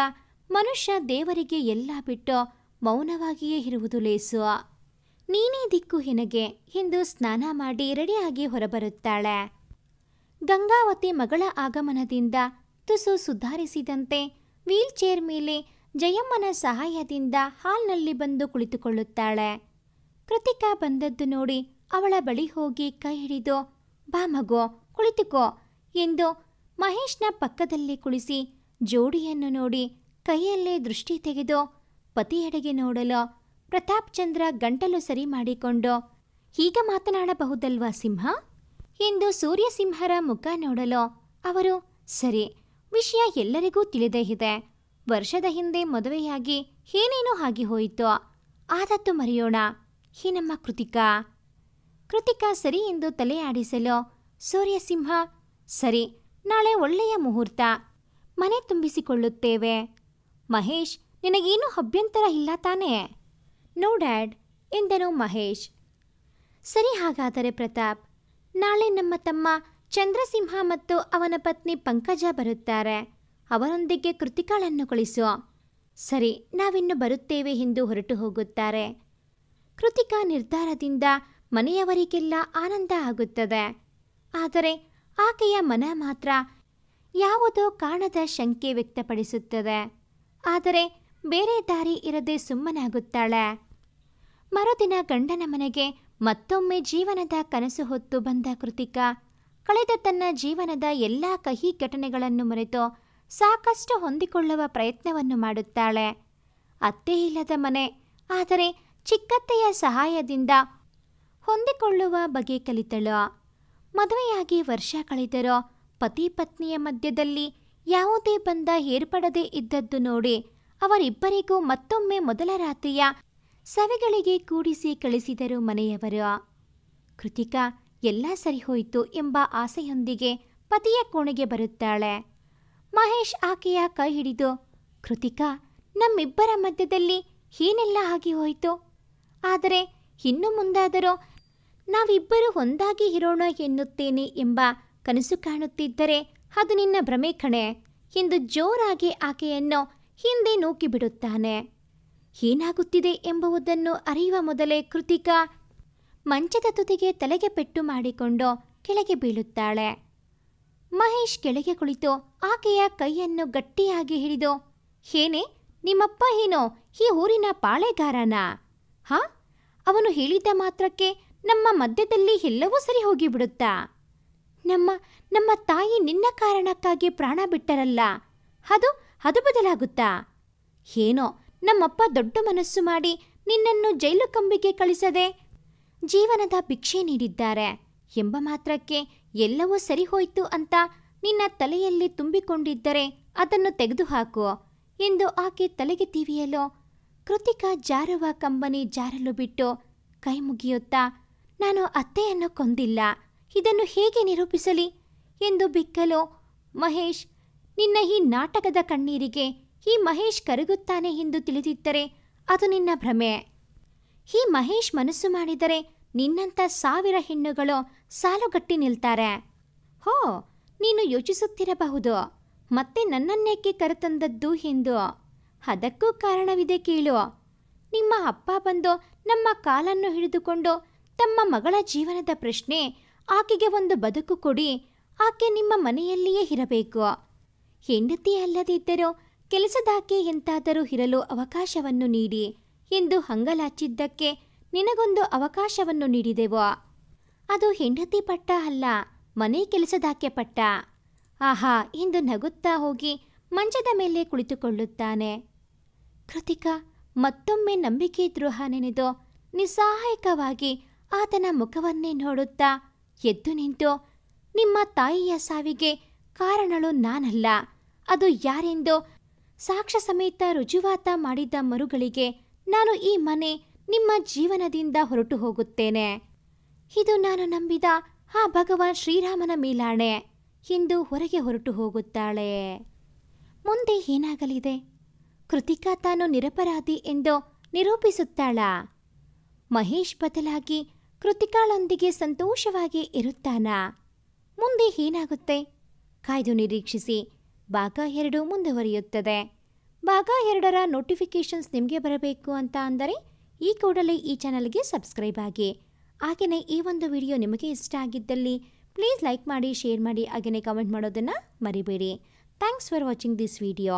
ಮನುಷ್ಯ ದೇವರಿಗೆ ಎಲ್ಲ ಬಿಟ್ಟು ಮೌನವಾಗಿಯೇ ಇರುವುದು ಲೇಸು. ನೀನೇ ದಿಕ್ಕು ಹೆನಗೆ ಎಂದು ಸ್ನಾನ ಮಾಡಿ ರೆಡಿಯಾಗಿ ಹೊರಬರುತ್ತಾಳೆ. ಗಂಗಾವತಿ ಮಗಳ ಆಗಮನದಿಂದ ತುಸು ಸುಧಾರಿಸಿದಂತೆ ವೀಲ್ಚೇರ್ ಮೇಲೆ ಜಯಮ್ಮನ ಸಹಾಯದಿಂದ ಹಾಲ್ನಲ್ಲಿ ಬಂದು ಕುಳಿತುಕೊಳ್ಳುತ್ತಾಳೆ. ಕೃತಿಕಾ ಬಂದದ್ದು ನೋಡಿ ಅವಳ ಬಳಿ ಹೋಗಿ ಕೈ ಹಿಡಿದು, ಬಾ ಮಗು, ಕುಳಿತುಕೋ ಎಂದು ಮಹೇಶ್ನ ಪಕ್ಕದಲ್ಲಿ ಕುಳಿಸಿ ಜೋಡಿಯನ್ನು ನೋಡಿ ಕೈಯಲ್ಲೇ ದೃಷ್ಟಿ ತೆಗೆದು ಪತಿಯೆಡೆಗೆ ನೋಡಲು ಪ್ರತಾಪ್ ಚಂದ್ರ ಗಂಟಲು ಸರಿ ಮಾಡಿಕೊಂಡು, ಹೀಗ ಮಾತನಾಡಬಹುದಲ್ವಾ ಸಿಂಹ ಎಂದು ಸೂರ್ಯಸಿಂಹರ ಮುಖ ನೋಡಲು ಅವರು, ಸರಿ, ವಿಷಯ ಎಲ್ಲರಿಗೂ ತಿಳಿದೇ ಇದೆ. ವರ್ಷದ ಹಿಂದೆ ಮದುವೆಯಾಗಿ ಏನೇನೋ ಆಗಿ ಹೋಯಿತು. ಆದದ್ದು ಮರೆಯೋಣ. ಹೀ ನಮ್ಮ ಕೃತಿಕಾ. ಕೃತಿಕಾ ಸರಿ ಎಂದು ತಲೆ ಆಡಿಸಲು ಸೂರ್ಯಸಿಂಹ, ಸರಿ, ನಾಳೆ ಒಳ್ಳೆಯ ಮುಹೂರ್ತ, ಮನೆ ತುಂಬಿಸಿಕೊಳ್ಳುತ್ತೇವೆ. ಮಹೇಶ್, ನಿನಗೇನೂ ಅಭ್ಯಂತರ ಇಲ್ಲ ತಾನೇ? ನೋ ಡ್ಯಾಡ್ ಎಂದನು ಮಹೇಶ್. ಸರಿ, ಹಾಗಾದರೆ ಪ್ರತಾಪ್, ನಾಳೆ ನಮ್ಮ ತಮ್ಮ ಚಂದ್ರಸಿಂಹ ಮತ್ತು ಅವನ ಪತ್ನಿ ಪಂಕಜ ಬರುತ್ತಾರೆ. ಅವರೊಂದಿಗೆ ಕೃತಿಕಾಳನ್ನು ಕಳಿಸು. ಸರಿ, ನಾವಿನ್ನು ಬರುತ್ತೇವೆ ಎಂದು ಹೊರಟು ಹೋಗುತ್ತಾರೆ. ಕೃತಿಕಾ ನಿರ್ಧಾರದಿಂದ ಮನೆಯವರಿಗೆಲ್ಲ ಆನಂದ ಆಗುತ್ತದೆ. ಆದರೆ ಆಕೆಯ ಮನ ಮಾತ್ರ ಯಾವುದೋ ಕಾಣದ ಶಂಕೆ ವ್ಯಕ್ತಪಡಿಸುತ್ತದೆ. ಆದರೆ ಬೇರೆ ದಾರಿ ಇರದೆ ಸುಮ್ಮನಾಗುತ್ತಾಳೆ. ಮರುದಿನ ಗಂಡನ ಮನೆಗೆ ಮತ್ತೊಮ್ಮೆ ಜೀವನದ ಕನಸು ಹೊತ್ತು ಬಂದ ಕೃತಿಕಾ ಕಳೆದ ತನ್ನ ಜೀವನದ ಎಲ್ಲ ಕಹಿ ಘಟನೆಗಳನ್ನು ಮರೆತು ಸಾಕಷ್ಟು ಹೊಂದಿಕೊಳ್ಳುವ ಪ್ರಯತ್ನವನ್ನು ಮಾಡುತ್ತಾಳೆ. ಅತ್ತೆ ಇಲ್ಲದ ಮನೆ, ಆದರೆ ಚಿಕ್ಕತ್ತೆಯ ಸಹಾಯದಿಂದ ಹೊಂದಿಕೊಳ್ಳುವ ಬಗೆ ಕಲಿತಳು. ಮದುವೆಯಾಗಿ ವರ್ಷ ಕಳೆದರೂ ಪತಿ ಪತ್ನಿಯ ಮಧ್ಯದಲ್ಲಿ ಯಾವುದೇ ಬಂಧ ಏರ್ಪಡದೇ ಇದ್ದದ್ದು ನೋಡಿ ಅವರಿಬ್ಬರಿಗೂ ಮತ್ತೊಮ್ಮೆ ಮೊದಲ ರಾತ್ರಿಯ ಸವಿಗಳಿಗೆ ಕೂಡಿಸಿ ಕಳಿಸಿದರು ಮನೆಯವರು. ಕೃತಿಕಾ ಎಲ್ಲ ಸರಿಹೋಯಿತು ಎಂಬ ಆಸೆಯೊಂದಿಗೆ ಪತಿಯ ಕೋಣೆಗೆ ಬರುತ್ತಾಳೆ. ಮಹೇಶ್ ಆಕೆಯ ಕೈ ಹಿಡಿದು, ಕೃತಿಕಾ, ನಮ್ಮಿಬ್ಬರ ಮಧ್ಯದಲ್ಲಿ ಏನೆಲ್ಲ ಆಗಿ ಹೋಯಿತು. ಆದರೆ ಇನ್ನು ಮುಂದಾದರೂ ನಾವಿಬ್ಬರು ಒಂದಾಗಿ ಇರೋಣ ಎನ್ನುತ್ತೇನೆ ಎಂಬ ಕನಸು ಕಾಣುತ್ತಿದ್ದರೆ ಅದು ನಿನ್ನ ಭ್ರಮೆ ಕಣೆ ಎಂದು ಜೋರಾಗಿ ಆಕೆಯನ್ನು ಹಿಂದೆ ನೂಕಿಬಿಡುತ್ತಾನೆ. ಏನಾಗುತ್ತಿದೆ ಎಂಬುದನ್ನು ಅರಿಯುವ ಮೊದಲೇ ಕೃತಿಕಾ ಮಂಚದ ತುದಿಗೆ ತಲೆಗೆ ಪೆಟ್ಟು ಮಾಡಿಕೊಂಡು ಕೆಳಗೆ ಬೀಳುತ್ತಾಳೆ. ಮಹೇಶ್ ಕೆಳಗೆ ಕುಳಿತು ಆಕೆಯ ಕೈಯನ್ನು ಗಟ್ಟಿಯಾಗಿ ಹಿಡಿದು, ಏನೇ, ನಿಮ್ಮಪ್ಪ ಏನೋ ಈ ಊರಿನ ಪಾಳೆಗಾರನಾ? ಹಾ, ಅವನು ಹೇಳಿದ ಮಾತ್ರಕ್ಕೆ ನಮ್ಮ ಮಧ್ಯದಲ್ಲಿ ಎಲ್ಲವೂ ಸರಿ ಹೋಗಿಬಿಡುತ್ತಾ? ನಮ್ಮ ತಾಯಿ ನಿನ್ನ ಕಾರಣಕ್ಕಾಗಿ ಪ್ರಾಣ ಬಿಟ್ಟರಲ್ಲ, ಅದು ಬದಲಾಗುತ್ತಾ? ಏನೋ ನಮ್ಮಪ್ಪ ದೊಡ್ಡ ಮನಸ್ಸು ಮಾಡಿ ನಿನ್ನನ್ನು ಜೈಲು ಕಂಬಿಗೆ ಕಳಿಸದೆ ಜೀವನದ ಭಿಕ್ಷೆ ನೀಡಿದ್ದಾರೆ ಎಂಬ ಮಾತ್ರಕ್ಕೆ ಎಲ್ಲವೂ ಸರಿ ಹೋಯ್ತು ಅಂತ ನಿನ್ನ ತಲೆಯಲ್ಲಿ ತುಂಬಿಕೊಂಡಿದ್ದರೆ ಅದನ್ನು ತೆಗೆದುಹಾಕು ಎಂದು ಆಕೆ ತಲೆಗೆ ತಿವಿಯಲು ಕೃತಿಕಾ ಜಾರುವ ಕಂಬನಿ ಜಾರಲು ಬಿಟ್ಟು ಕೈ ಮುಗಿಯುತ್ತಾ, ನಾನು ಅತ್ತೆಯನ್ನು ಕೊಂದಿಲ್ಲ, ಇದನ್ನು ಹೇಗೆ ನಿರೂಪಿಸಲಿ ಎಂದು ಬಿಕ್ಕಲು, ಮಹೇಶ್, ನಿನ್ನ ಈ ನಾಟಕದ ಕಣ್ಣೀರಿಗೆ ಈ ಮಹೇಶ್ ಕರಗುತ್ತಾನೆ ಎಂದು ತಿಳಿದಿದ್ದರೆ ಅದು ನಿನ್ನ ಭ್ರಮೆ. ಈ ಮಹೇಶ್ ಮನಸ್ಸು ಮಾಡಿದರೆ ನಿನ್ನಂಥ 1000 ಹೆಣ್ಣುಗಳು ಸಾಲುಗಟ್ಟಿ ನಿಲ್ತಾರೆ. ಹೋ, ನೀನು ಯೋಚಿಸುತ್ತಿರಬಹುದು ಮತ್ತೆ ನನ್ನನ್ನೇಕೆ ಕರೆತಂದದ್ದು ಎಂದು. ಅದಕ್ಕೂ ಕಾರಣವಿದೆ ಕೇಳು. ನಿಮ್ಮ ಅಪ್ಪ ಬಂದು ನಮ್ಮ ಕಾಲನ್ನು ಹಿಡಿದುಕೊಂಡು ತಮ್ಮ ಮಗಳ ಜೀವನದ ಪ್ರಶ್ನೆ, ಆಕೆಗೆ ಒಂದು ಬದುಕು ಕೊಡಿ, ಆಕೆ ನಿಮ್ಮ ಮನೆಯಲ್ಲಿಯೇ ಇರಬೇಕು, ಹೆಂಡತಿ ಅಲ್ಲದಿದ್ದರೂ ಕೆಲಸದಾಕೆ ಎಂತಾದರೂ ಇರಲು ಅವಕಾಶವನ್ನು ನೀಡಿ ಎಂದು ಹಂಗಲಾಚಿದ್ದಕ್ಕೆ ನಿನಗೊಂದು ಅವಕಾಶವನ್ನು ನೀಡಿದೆವು. ಅದು ಹೆಂಡತಿ ಪಟ್ಟ ಅಲ್ಲ, ಮನೆ ಕೆಲಸದಾಕೆ ಪಟ್ಟ. ಆಹಾ ಎಂದು ನಗುತ್ತಾ ಹೋಗಿ ಮಂಚದ ಮೇಲೆ ಕುಳಿತುಕೊಳ್ಳುತ್ತಾನೆ. ಕೃತಿಕಾ ಮತ್ತೊಮ್ಮೆ ನಂಬಿಕೆ ದ್ರೋಹ ನೆನೆದು ನಿಸ್ಸಹಾಯಕವಾಗಿ ಆತನ ಮುಖವನ್ನೇ ನೋಡುತ್ತಾ ಎದ್ದು ನಿಂತು, ನಿಮ್ಮ ತಾಯಿಯ ಸಾವಿಗೆ ಕಾರಣಳು ನಾನಲ್ಲ. ಅದು ಯಾರೆಂದು ಸಾಕ್ಷ್ಯ ಸಮೇತ ರುಜುವಾತ ಮಾಡಿದ ಮರುಗಳಿಗೆ ನಾನು ಈ ಮನೆ ನಿಮ್ಮ ಜೀವನದಿಂದ ಹೊರಟು ಹೋಗುತ್ತೇನೆ. ಇದು ನಾನು ನಂಬಿದ ಆ ಭಗವಾನ್ ಶ್ರೀರಾಮನ ಮೇಲಾಣೆ ಎಂದು ಹೊರಗೆ ಹೊರಟು ಹೋಗುತ್ತಾಳೆ. ಮುಂದೆ ಏನಾಗಲಿದೆ? ಕೃತಿಕಾ ತಾನು ನಿರಪರಾಧಿ ಎಂದು ನಿರೂಪಿಸುತ್ತಾಳಾ? ಮಹೇಶ್ ಬದಲಾಗಿ ಕೃತಿಕಾಳೊಂದಿಗೆ ಸಂತೋಷವಾಗಿ ಇರುತ್ತಾನಾ? ಮುಂದೆ ಏನಾಗುತ್ತೆ? ಕಾಯ್ದು ನಿರೀಕ್ಷಿಸಿ. ಭಾಗ 2 ಮುಂದುವರಿಯುತ್ತದೆ. ಭಾಗ 2ರ ನೋಟಿಫಿಕೇಷನ್ಸ್ ನಿಮಗೆ ಬರಬೇಕು ಅಂತ ಅಂದರೆ ಈ ಕೂಡಲೇ ಈ ಚಾನಲ್ಗೆ ಸಬ್ಸ್ಕ್ರೈಬ್ ಆಗಿ. ಹಾಗೆಯೇ ಈ ಒಂದು ವಿಡಿಯೋ ನಿಮಗೆ ಇಷ್ಟ ಆಗಿದ್ದಲ್ಲಿ ಪ್ಲೀಸ್ ಲೈಕ್ ಮಾಡಿ, ಶೇರ್ ಮಾಡಿ, ಹಾಗೆಯೇ ಕಮೆಂಟ್ ಮಾಡೋದನ್ನು ಮರಿಬೇಡಿ. Thanks for watching this video.